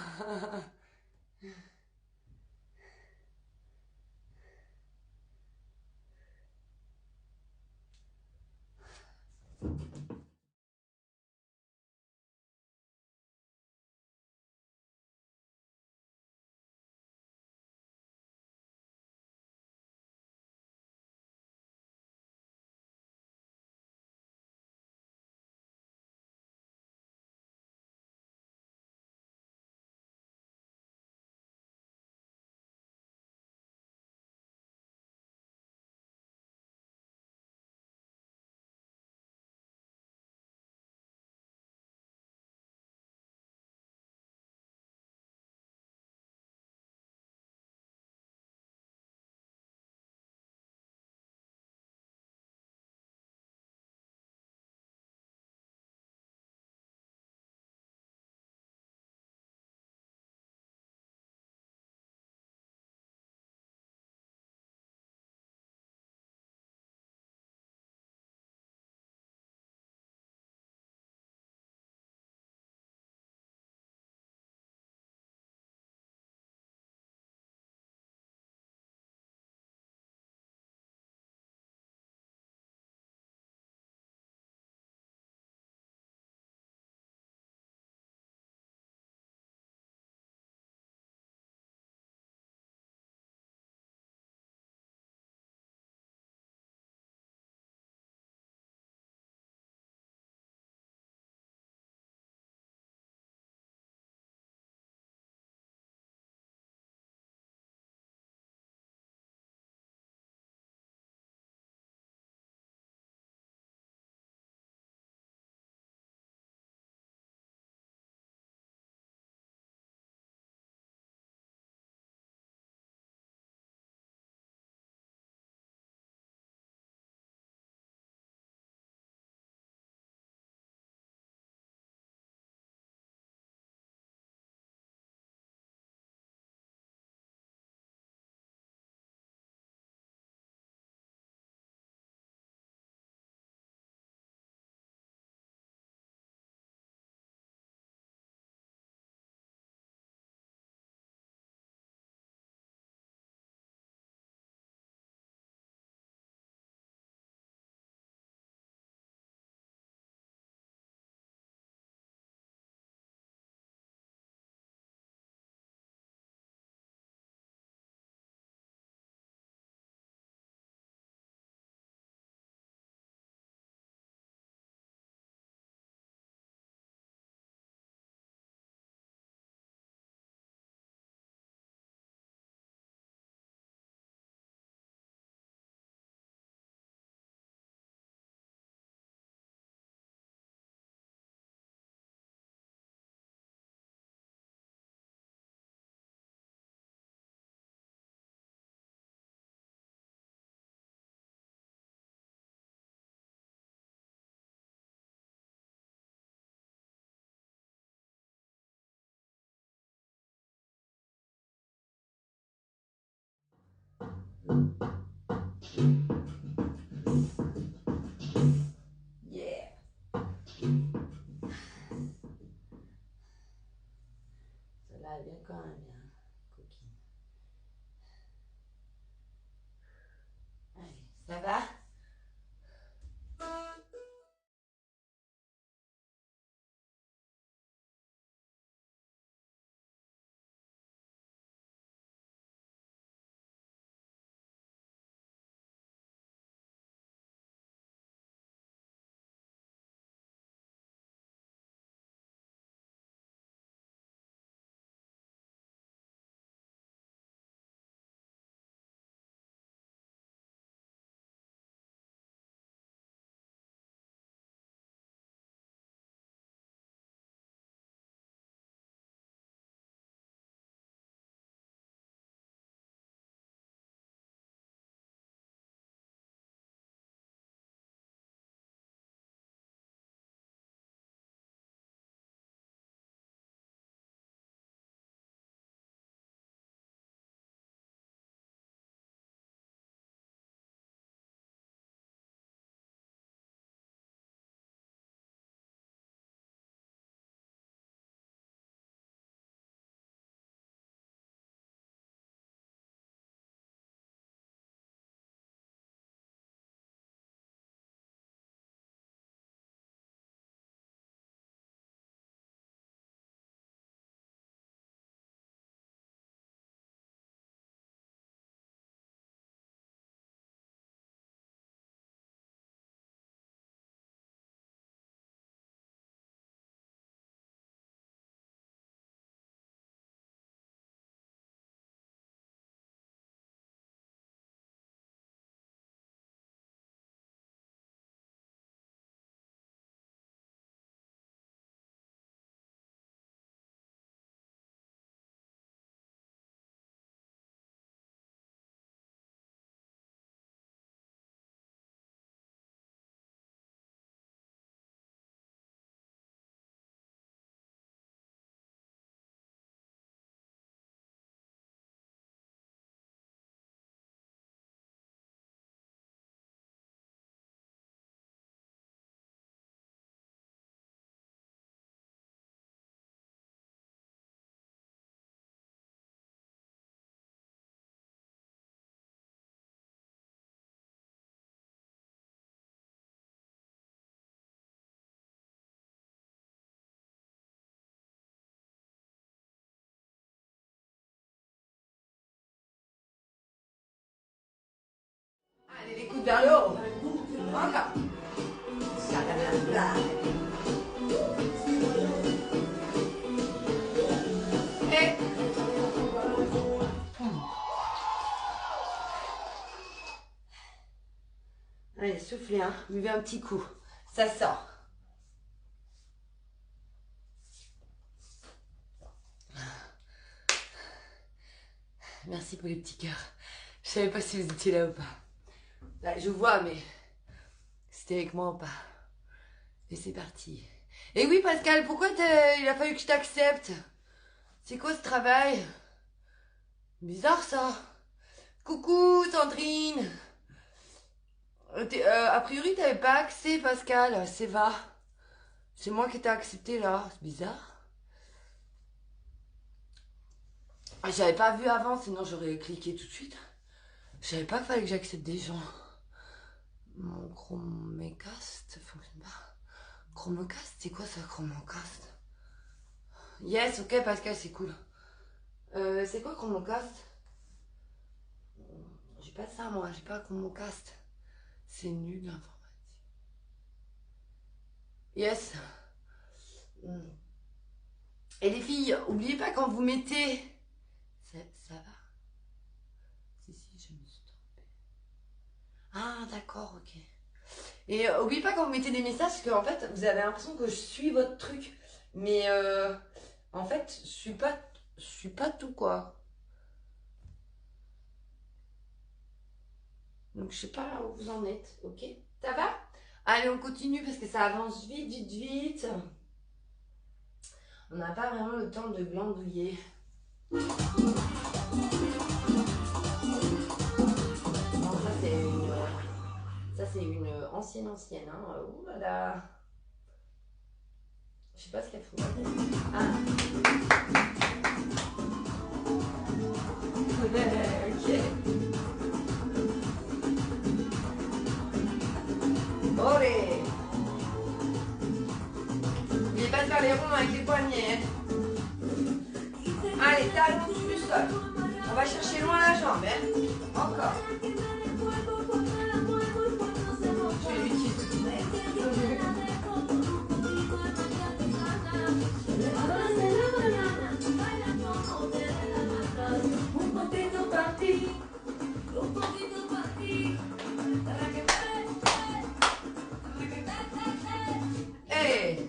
Yeah. Celle-là, elle vient quand même bien, coquine. Allez, ça va? Allez, les coudes vers le haut. Encore. Et... Allez, soufflez, hein. Buvez un petit coup. Ça sort. Merci pour les petits cœurs. Je savais pas si vous étiez là ou pas. Là, je vous vois, mais c'était avec moi ou pas. Et c'est parti. Et oui, Pascal, pourquoi il a fallu que je t'accepte? C'est quoi ce travail? Bizarre ça. Coucou Sandrine. A priori, t'avais pas accès, Pascal. C'est va. C'est moi qui t'ai accepté là. C'est bizarre. J'avais pas vu avant, sinon j'aurais cliqué tout de suite. Je savais pas qu'il fallait que j'accepte des gens. Mon Chromecast fonctionne pas. Chromecast, c'est quoi ça, Chromecast? Yes, ok Pascal, c'est cool. C'est quoi Chromecast? J'ai pas ça moi, j'ai pas Chromecast. C'est nul l'informatique. Yes. Et les filles, oubliez pas quand vous mettez... Ça va? Si, je me suis trompée. Ah, d'accord, ok. Et oubliez pas quand vous mettez des messages, parce qu'en fait, vous avez l'impression que je suis votre truc. Mais en fait, je suis pas tout, quoi. Donc, je sais pas là où vous en êtes, ok? Ça va? Allez, on continue, parce que ça avance vite, vite, vite. On n'a pas vraiment le temps de glandouiller. l'ancienne. Hein. Ouh là là. Je sais pas ce qu'elle fout. Ah. Ok. Olé. N'oubliez pas de faire les ronds avec les poignets. Hein. Allez, talons sous le sol. On va chercher loin la jambe. Hein. Encore. Je vais l'utiliser. Hey.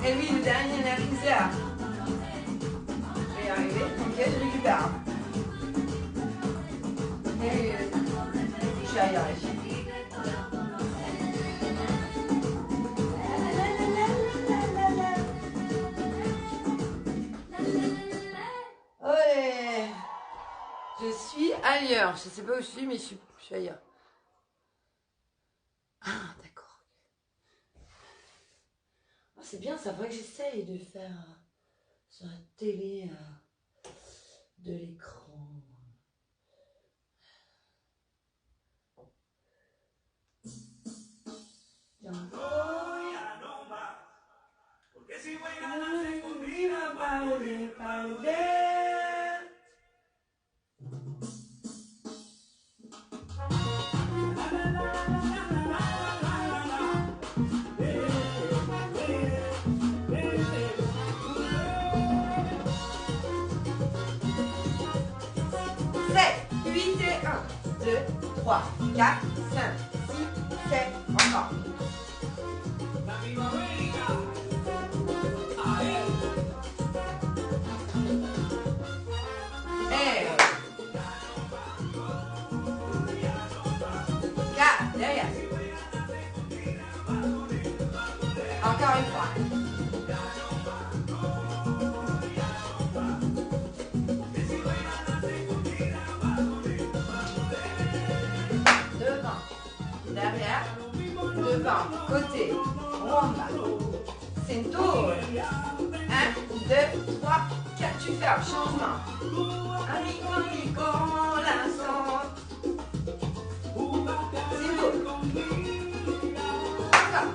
Et lui, le dernier nerfiseur. Je vais y arriver. Ok, je récupère. Et je vais y arriver. Ouais. Je suis ailleurs. Je sais pas où je suis, mais je suis ailleurs. Ah, d'accord. Oh, c'est bien, ça faudrait que j'essaye de faire sur la télé de l'écran. Sept, 8 et 1, 2, 3, 4, 5, 6, 7, encore. Et 4, derrière. Encore une fois. Devant, derrière, devant, côté, rumba, ceinture. 1, 2, 3, 4, tu fermes, changement. Amigo, amigo, l'instant. Ceinture. Encore.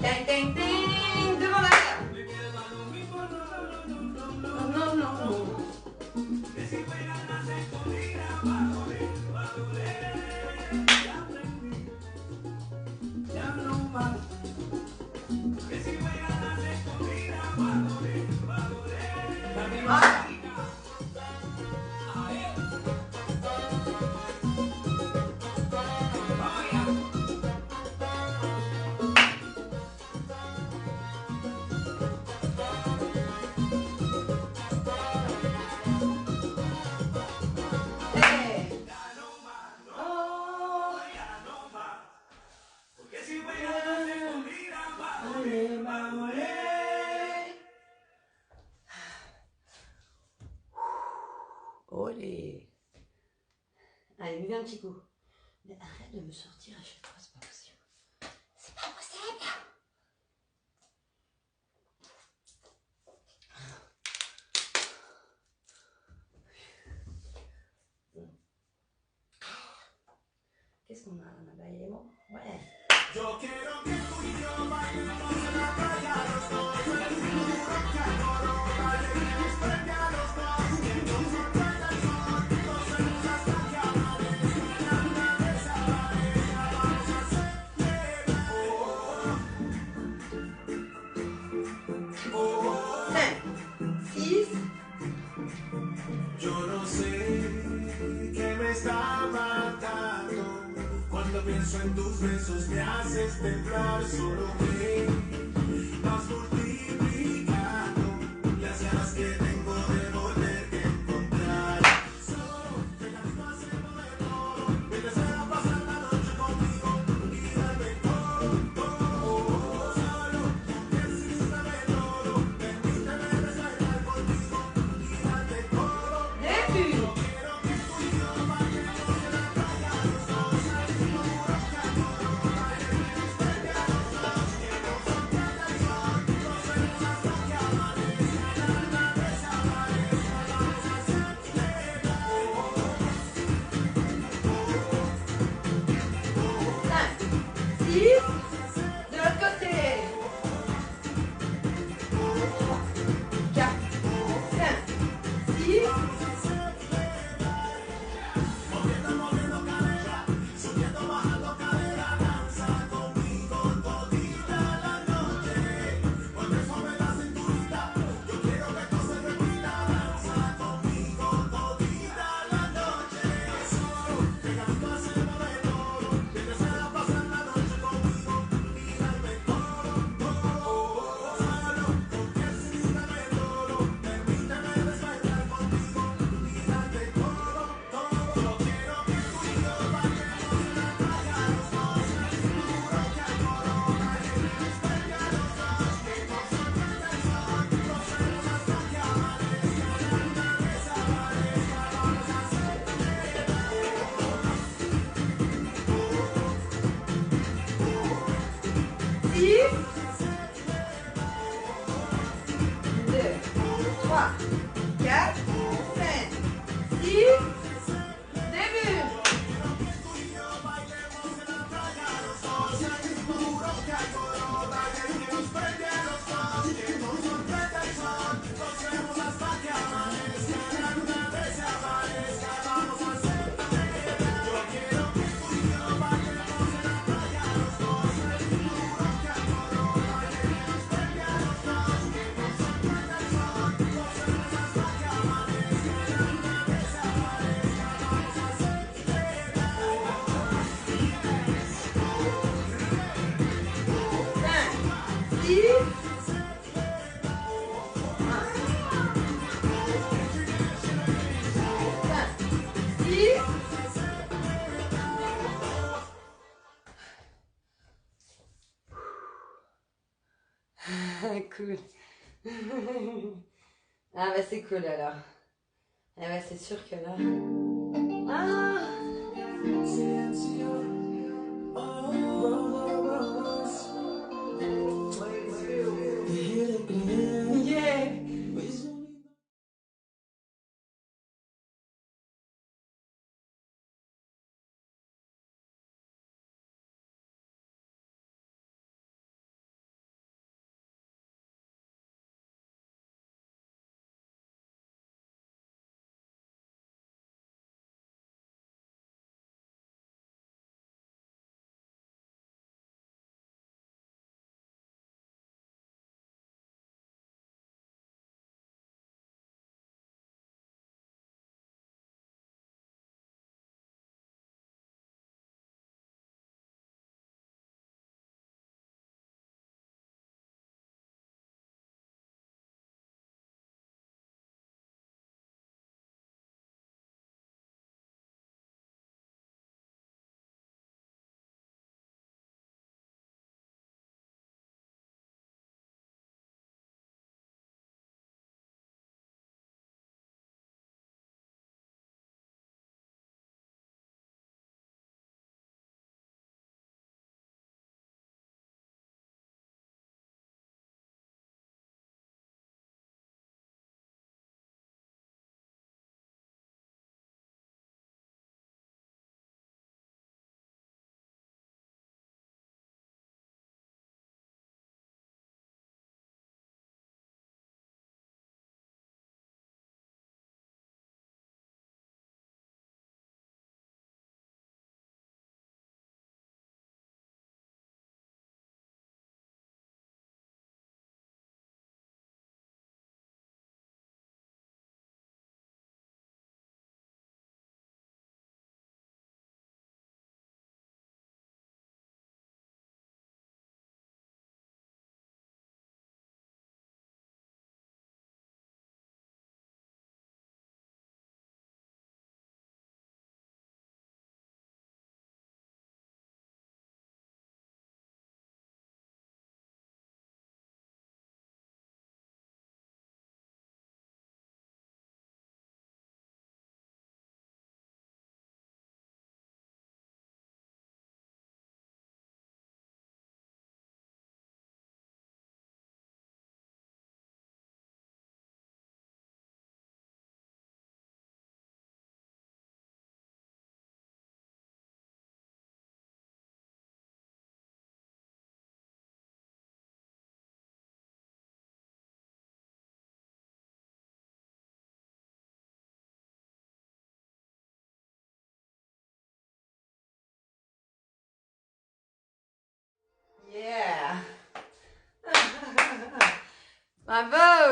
Ting, ting, ting, devant la mer. Non, non, non. Ah. Hey. Oh. Allez, vamos, allez. Olé. Allez, viens un petit coup. Mais arrête de me sortir à chaque fois, c'est pas possible. C'est pas possible. Qu'est-ce qu'on a? On a baillé bon? Ouais. Yo quiero que tú y yo bailemos en la playa los dos, el seguro que alborota y que nos prende a los dos, que nos sorprenda el sol, gocemos hasta que amanezca, la luna desaparezca, vamos a celebrar. Oh, oh, oh. 5, 6. Yo no sé qué me está matando. Cuando pienso en tus besos me haces temblar. Solo que vas multiplicando las ganas que tengo de volverte a encontrar. Solo déjame hacerlo de todo. Me desea pasar la noche contigo y darme todo, todo. Solo necesítame todo. Permíteme despertar contigo y darte todo. Début. Quiero que tú y yo bailemos en la playa los dos, al seguro que alborota y que nos prende a los dos, que nos sorprenda el sol, gocemos hasta que amanezca, la luna desaparezca, vamos a celebrar. 5, 6. De l'autre côté. 4, 5, 6. Moviendo, moviendo cadera, subiendo, bajando cadera, danza conmigo todita la noche. Cuando suave la cinturita, yo quiero que esto se repita, danza conmigo todita la noche. Solo, pegadito hacemos de todo, que desea pasar la noche conmigo y darme todo, todo. Solo, porque necesítame todo, permíteme despertar contigo y darte todo, todo. Yo quiero que tú y yo bailemos en la playa los dos, el seguro que alborota y que nos prende a los dos, que nos sorprenda el sol, gocemos hasta que amanezca, la luna desaparezca, vamos a celebrar. 6, 2, 3, 4, 5, 6. Début. Tú y yo bailemos en la playa los dos, el seguro que alborota y que nos prende a los dos, que nos sorprenda el sol, gocemos hasta que amanezca, la luna desaparezca, vamos a celebrar. Yo quiero que tú y yo bailemos en la playa los dos, el seguro que alborota y que nos prende a los dos, que nos sorprenda el sol, gocemos hasta que amanezca, la luna desaparezca, vamos a celebrar. 5, 6. Cool. Ah bah c'est cool alors. Ah bah c'est sûr que là. Ah.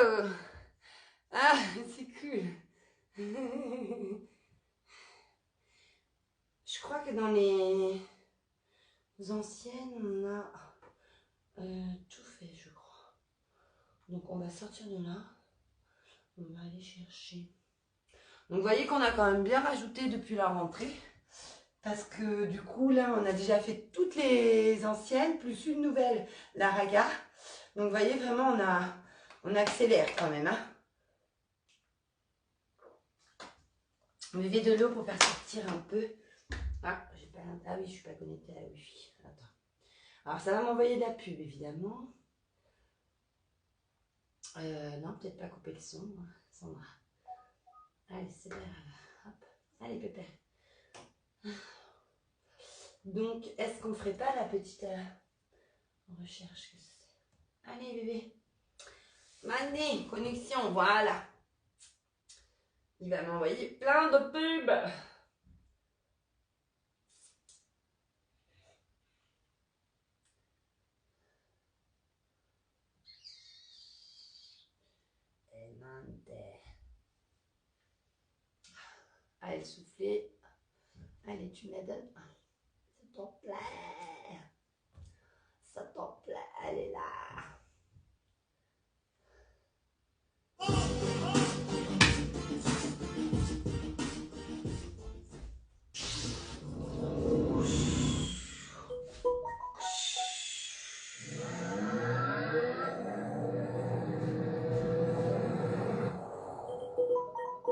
Oh. Ah, c'est cool. Je crois que dans les anciennes, on a tout fait, je crois. Donc on va sortir de là. On va aller chercher. Donc vous voyez qu'on a quand même bien rajouté depuis la rentrée. Parce que du coup, là, on a déjà fait toutes les anciennes, plus une nouvelle, la raga. Donc vous voyez, vraiment, on accélère quand même. Hein. On buvait de l'eau pour faire sortir un peu. Ah, oui, je suis pas connectée à la Wi-Fi. Attends. Alors ça va m'envoyer de la pub, évidemment. Non, peut-être pas couper le son, Sandra. Allez, c'est pas grave. Hop. Allez, pépère. Donc, est-ce qu'on ferait pas la petite recherche que c'est? Allez, bébé. Mané, connexion, voilà. Il va m'envoyer plein de pubs. Allez, souffler. Allez, tu me la donnes. Ça t'en plaît. Ça t'en plaît. Elle est là.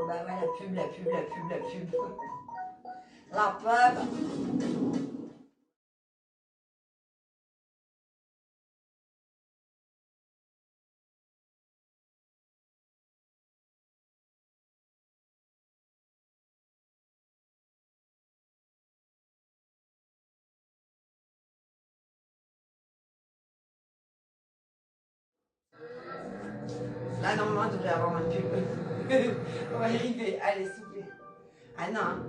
Bah ouais, la pub. La pub. Là, normalement, il devrait y avoir une pub. On va y arriver. Allez, soufflez. Ah non, hein.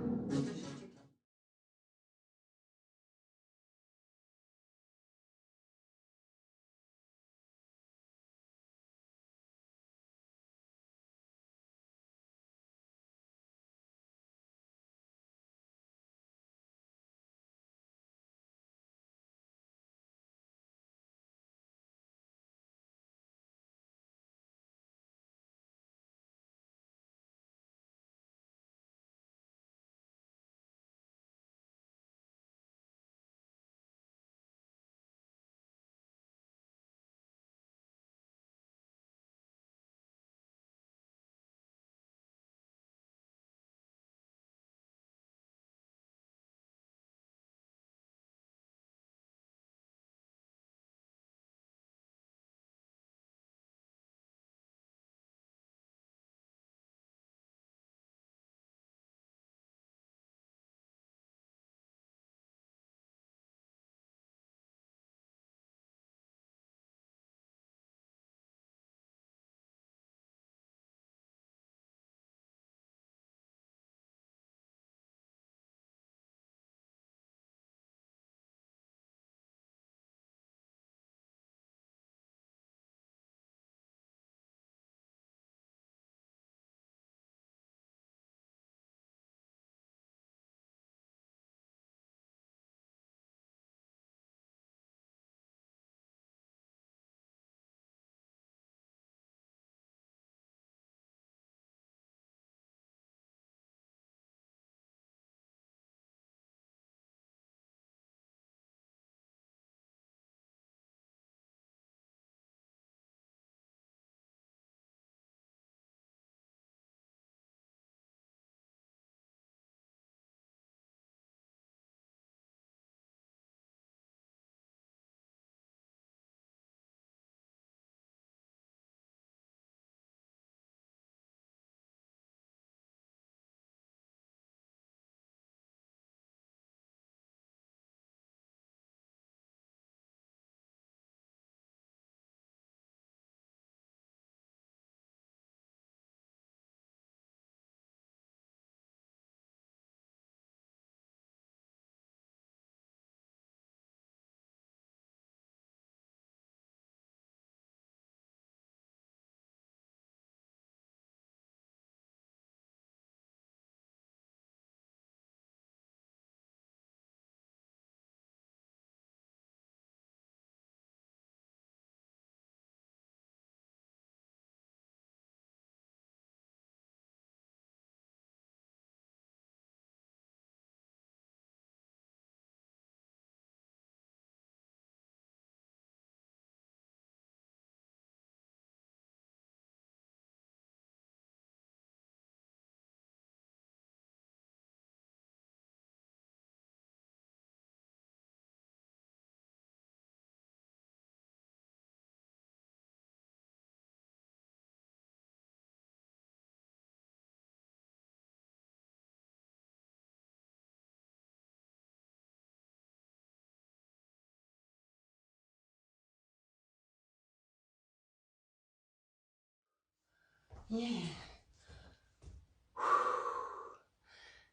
Yeah.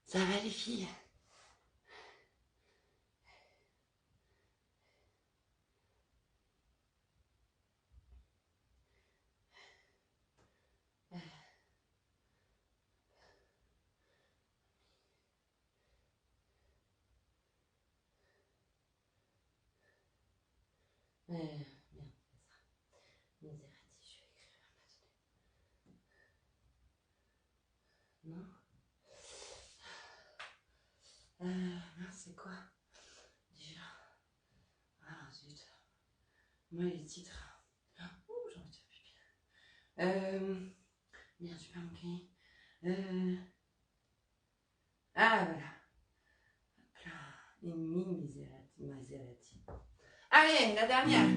Ça va les filles? Merde, c'est ça. Miserati, je vais écrire maintenant. Non? Mince, c'est quoi? Déjà. Ah, zut. Moi, les titres. Ouh, j'ai envie de faire pipi. Merde, j'ai pas mon cahier. Ah, voilà. Hop là. Les Maserati. Allez, la dernière.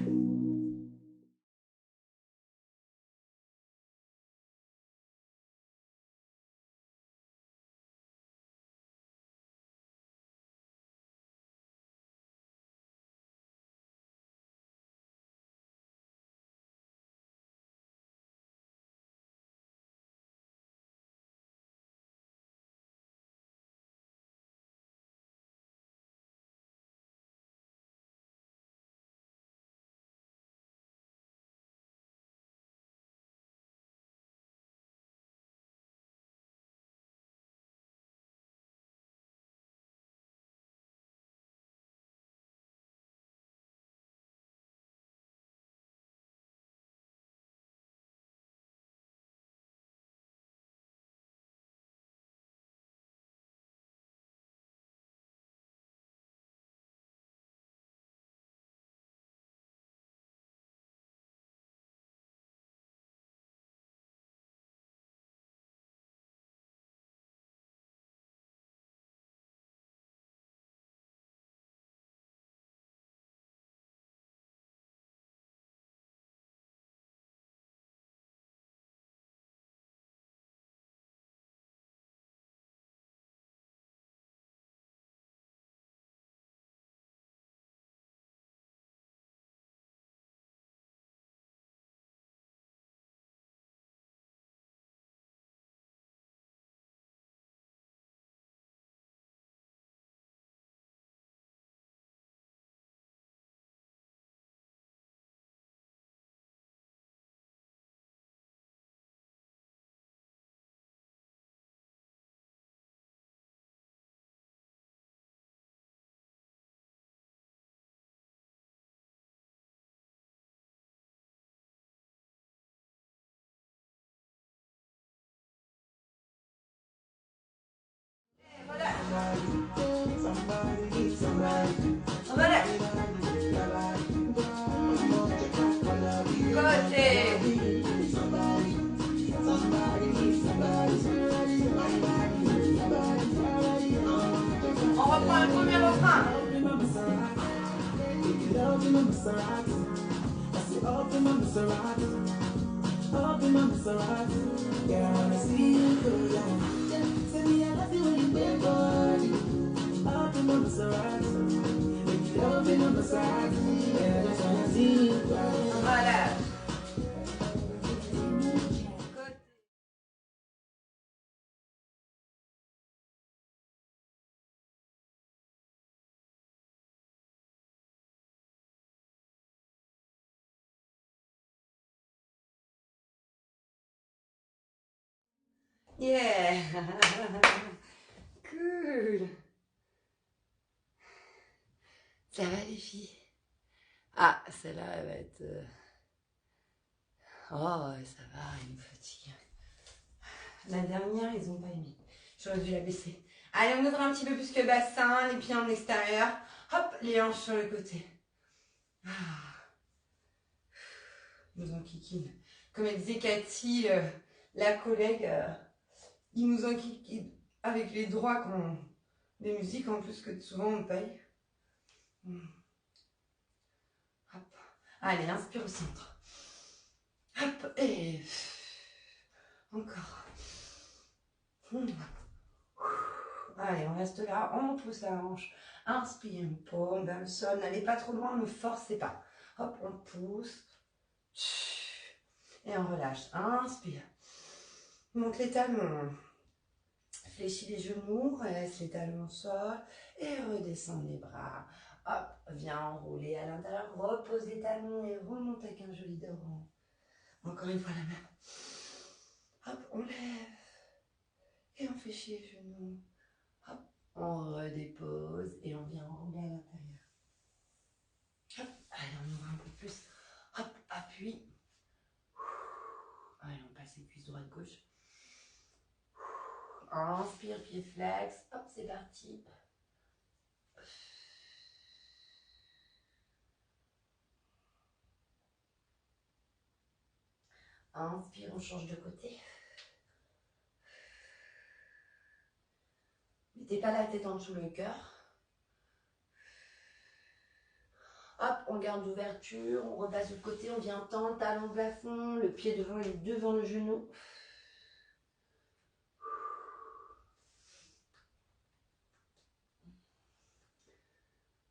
Voilà. Côté. On reprend le premier refrain. Voilà. Yeah. Cool. Ça va les filles? Ah, celle-là, elle va être... Oh, ça va, elle me fatigue. La dernière, ils ont pas aimé. J'aurais dû la baisser. Allez, on ouvre un petit peu plus que le bassin, les pieds en extérieur. Hop, les hanches sur le côté. Ah. Ils nous enquiquinent. Comme elle disait Cathy, la collègue, ils nous enquiquinent avec les droits qu'on... des musiques en plus que souvent on paye. Hop. Allez, inspire au centre. Hop, et... Encore. Allez, on reste là, on pousse la hanche. Inspire une paume vers le sol. N'allez pas trop loin, ne forcez pas. Hop, on pousse. Et on relâche. Inspire. Monte les talons. Fléchis les genoux, reste les talons au sol et redescends les bras. Hop, viens enrouler à l'intérieur, repose les talons et remonte avec un joli dos rond. Encore une fois la même. Hop, on lève et on fléchit les genoux. Hop, on redépose et on vient enrouler à l'intérieur. Hop, allez, on ouvre un peu plus. Hop, appuie. Allez, on passe les cuisses droite-gauche. Inspire, pied flex. Hop, c'est parti. Inspire, on change de côté. Mettez pas la tête en dessous le cœur. Hop, on garde l'ouverture, on repasse de côté, on vient tendre, talon plafond, le pied devant le genou.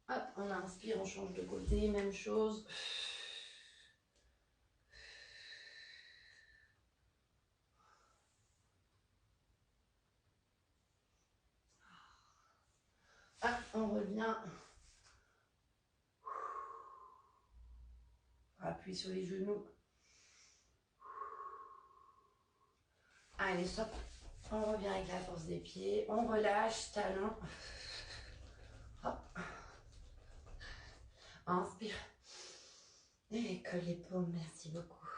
Hop, on inspire, on change de côté, même chose. Hop, on revient. Appuie sur les genoux. Allez, stop. On revient avec la force des pieds. On relâche, talon. Hop. Inspire. Et colle les paumes, merci beaucoup.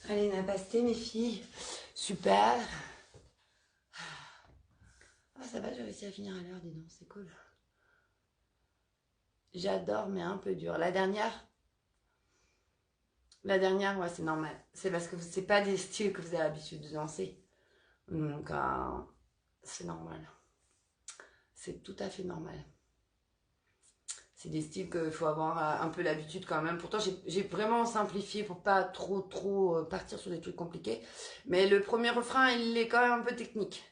Allez, napasté, mes filles. Super. Ah, ça va, j'ai réussi à finir à l'heure, dis donc, c'est cool. J'adore, mais un peu dur. La dernière, ouais, c'est normal. C'est parce que c'est pas des styles que vous avez l'habitude de danser. Donc, c'est normal. C'est tout à fait normal. C'est des styles qu'il faut avoir un peu l'habitude quand même. Pourtant, j'ai vraiment simplifié pour pas trop partir sur des trucs compliqués. Mais le premier refrain, il est quand même un peu technique.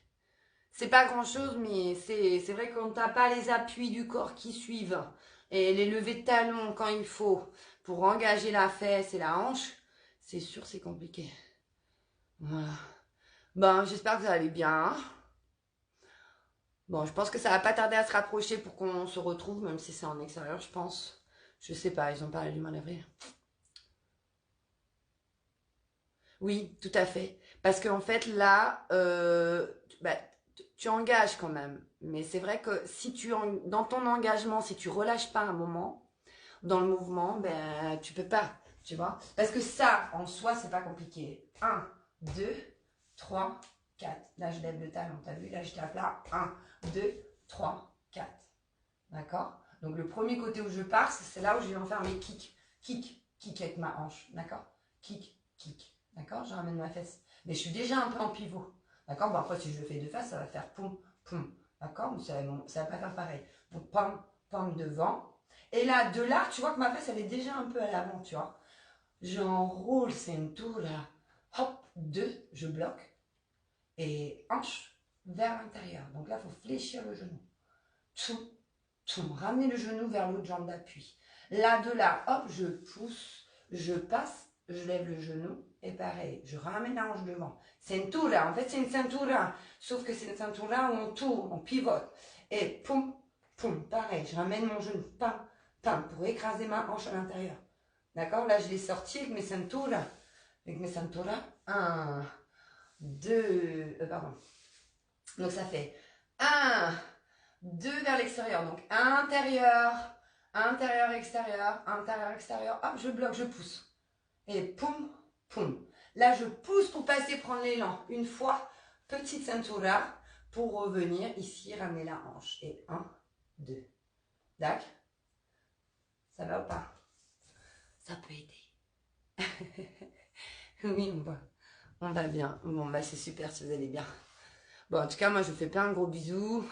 C'est pas grand chose, mais c'est vrai qu'on n'a pas les appuis du corps qui suivent. Et les levées de talons quand il faut pour engager la fesse et la hanche, c'est sûr c'est compliqué. Voilà. Ben, j'espère que ça allait bien. Bon, je pense que ça va pas tarder à se rapprocher pour qu'on se retrouve, même si c'est en extérieur, je pense. Je sais pas, ils ont pas allumé à l'ouvrir. Oui, tout à fait. Parce qu'en fait, là, tu engages quand même. Mais c'est vrai que si dans ton engagement, si tu relâches pas un moment, dans le mouvement, ben, tu peux pas, tu vois. Parce que ça, en soi, c'est pas compliqué. 1, 2, 3, 4. Là, je lève le talon, t'as vu? Là, je tape là. 1, 2, 3, 4. D'accord? Donc, le premier côté où je pars, c'est là où je vais en faire mes kicks. Kick avec ma hanche. D'accord? Kick. D'accord? Je ramène ma fesse. Mais je suis déjà un peu en pivot. D'accord? Bon, après, si je le fais de face, ça va faire poum. D'accord? Mais ça va pas faire pareil. Donc, pam devant. Et là, de là, tu vois que ma fesse, elle est déjà un peu à l'avant, tu vois. J'enroule cintura. Hop, 2, je bloque. Et hanche vers l'intérieur. Donc là, il faut fléchir le genou. Ramener le genou vers l'autre jambe d'appui. Là, de là, hop, je pousse, je passe, je lève le genou. Et pareil, je ramène la hanche devant. Cintura, en fait, c'est une cintura. Sauf que c'est une cintura où on tourne, on pivote. Et poum, pareil, je ramène mon genou, pam, pour écraser ma hanche à l'intérieur. D'accord? Là, je l'ai sorti avec mes cintura. 1, 2, pardon. Donc, ça fait 1, 2 vers l'extérieur. Donc, intérieur, extérieur. Hop, je bloque, je pousse. Et poum. Là, je pousse pour passer, prendre l'élan. Une fois, petite cintura pour revenir ici, ramener la hanche. Et 1, 2. D'accord? Ça va ou pas? Ça peut aider. Oui, on va bien. Bon, bah c'est super si vous allez bien. Bon, en tout cas, moi, je vous fais plein de gros bisous.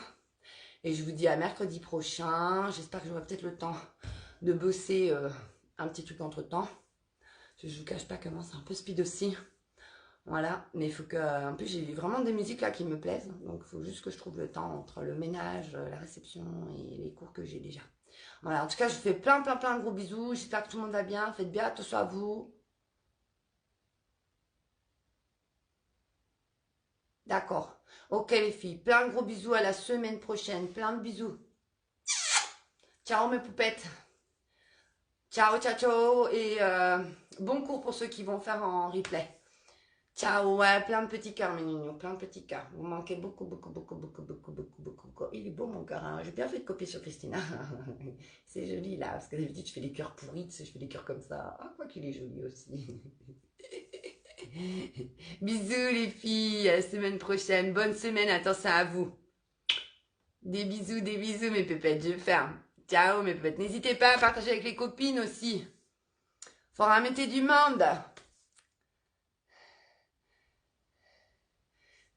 Et je vous dis à mercredi prochain. J'espère que j'aurai peut-être le temps de bosser un petit truc entre-temps. Je vous cache pas que moi, c'est un peu speed aussi. Voilà, mais il faut que... En plus, j'ai vraiment des musiques là qui me plaisent. Donc, il faut juste que je trouve le temps entre le ménage, la réception et les cours que j'ai déjà. Voilà, en tout cas, je vous fais plein de gros bisous. J'espère que tout le monde va bien. Faites bien attention à vous. D'accord. Ok les filles, plein de gros bisous, à la semaine prochaine. Plein de bisous. Ciao mes poupettes. Ciao, ciao, ciao. Et bon cours pour ceux qui vont faire en replay. Ciao, ouais, plein de petits cœurs, mes nounous, plein de petits cœurs. Vous manquez beaucoup, beaucoup, beaucoup, beaucoup, beaucoup, beaucoup, beaucoup, beaucoup. Il est beau mon cœur, hein. J'ai bien fait de copier sur Christina. C'est joli là, parce que d'habitude je fais des cœurs pourris, tu sais, je fais des cœurs comme ça. Ah, quoi qu'il est joli aussi. Bisous les filles, à la semaine prochaine. Bonne semaine, attention à vous. Des bisous mes pépettes, je ferme. Ciao mes pépettes. N'hésitez pas à partager avec les copines aussi. Faut ramener du monde.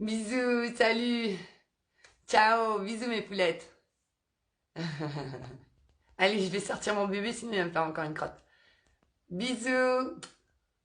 Bisous, salut. Ciao, bisous mes poulettes. Allez, je vais sortir mon bébé sinon il va me faire encore une crotte. Bisous.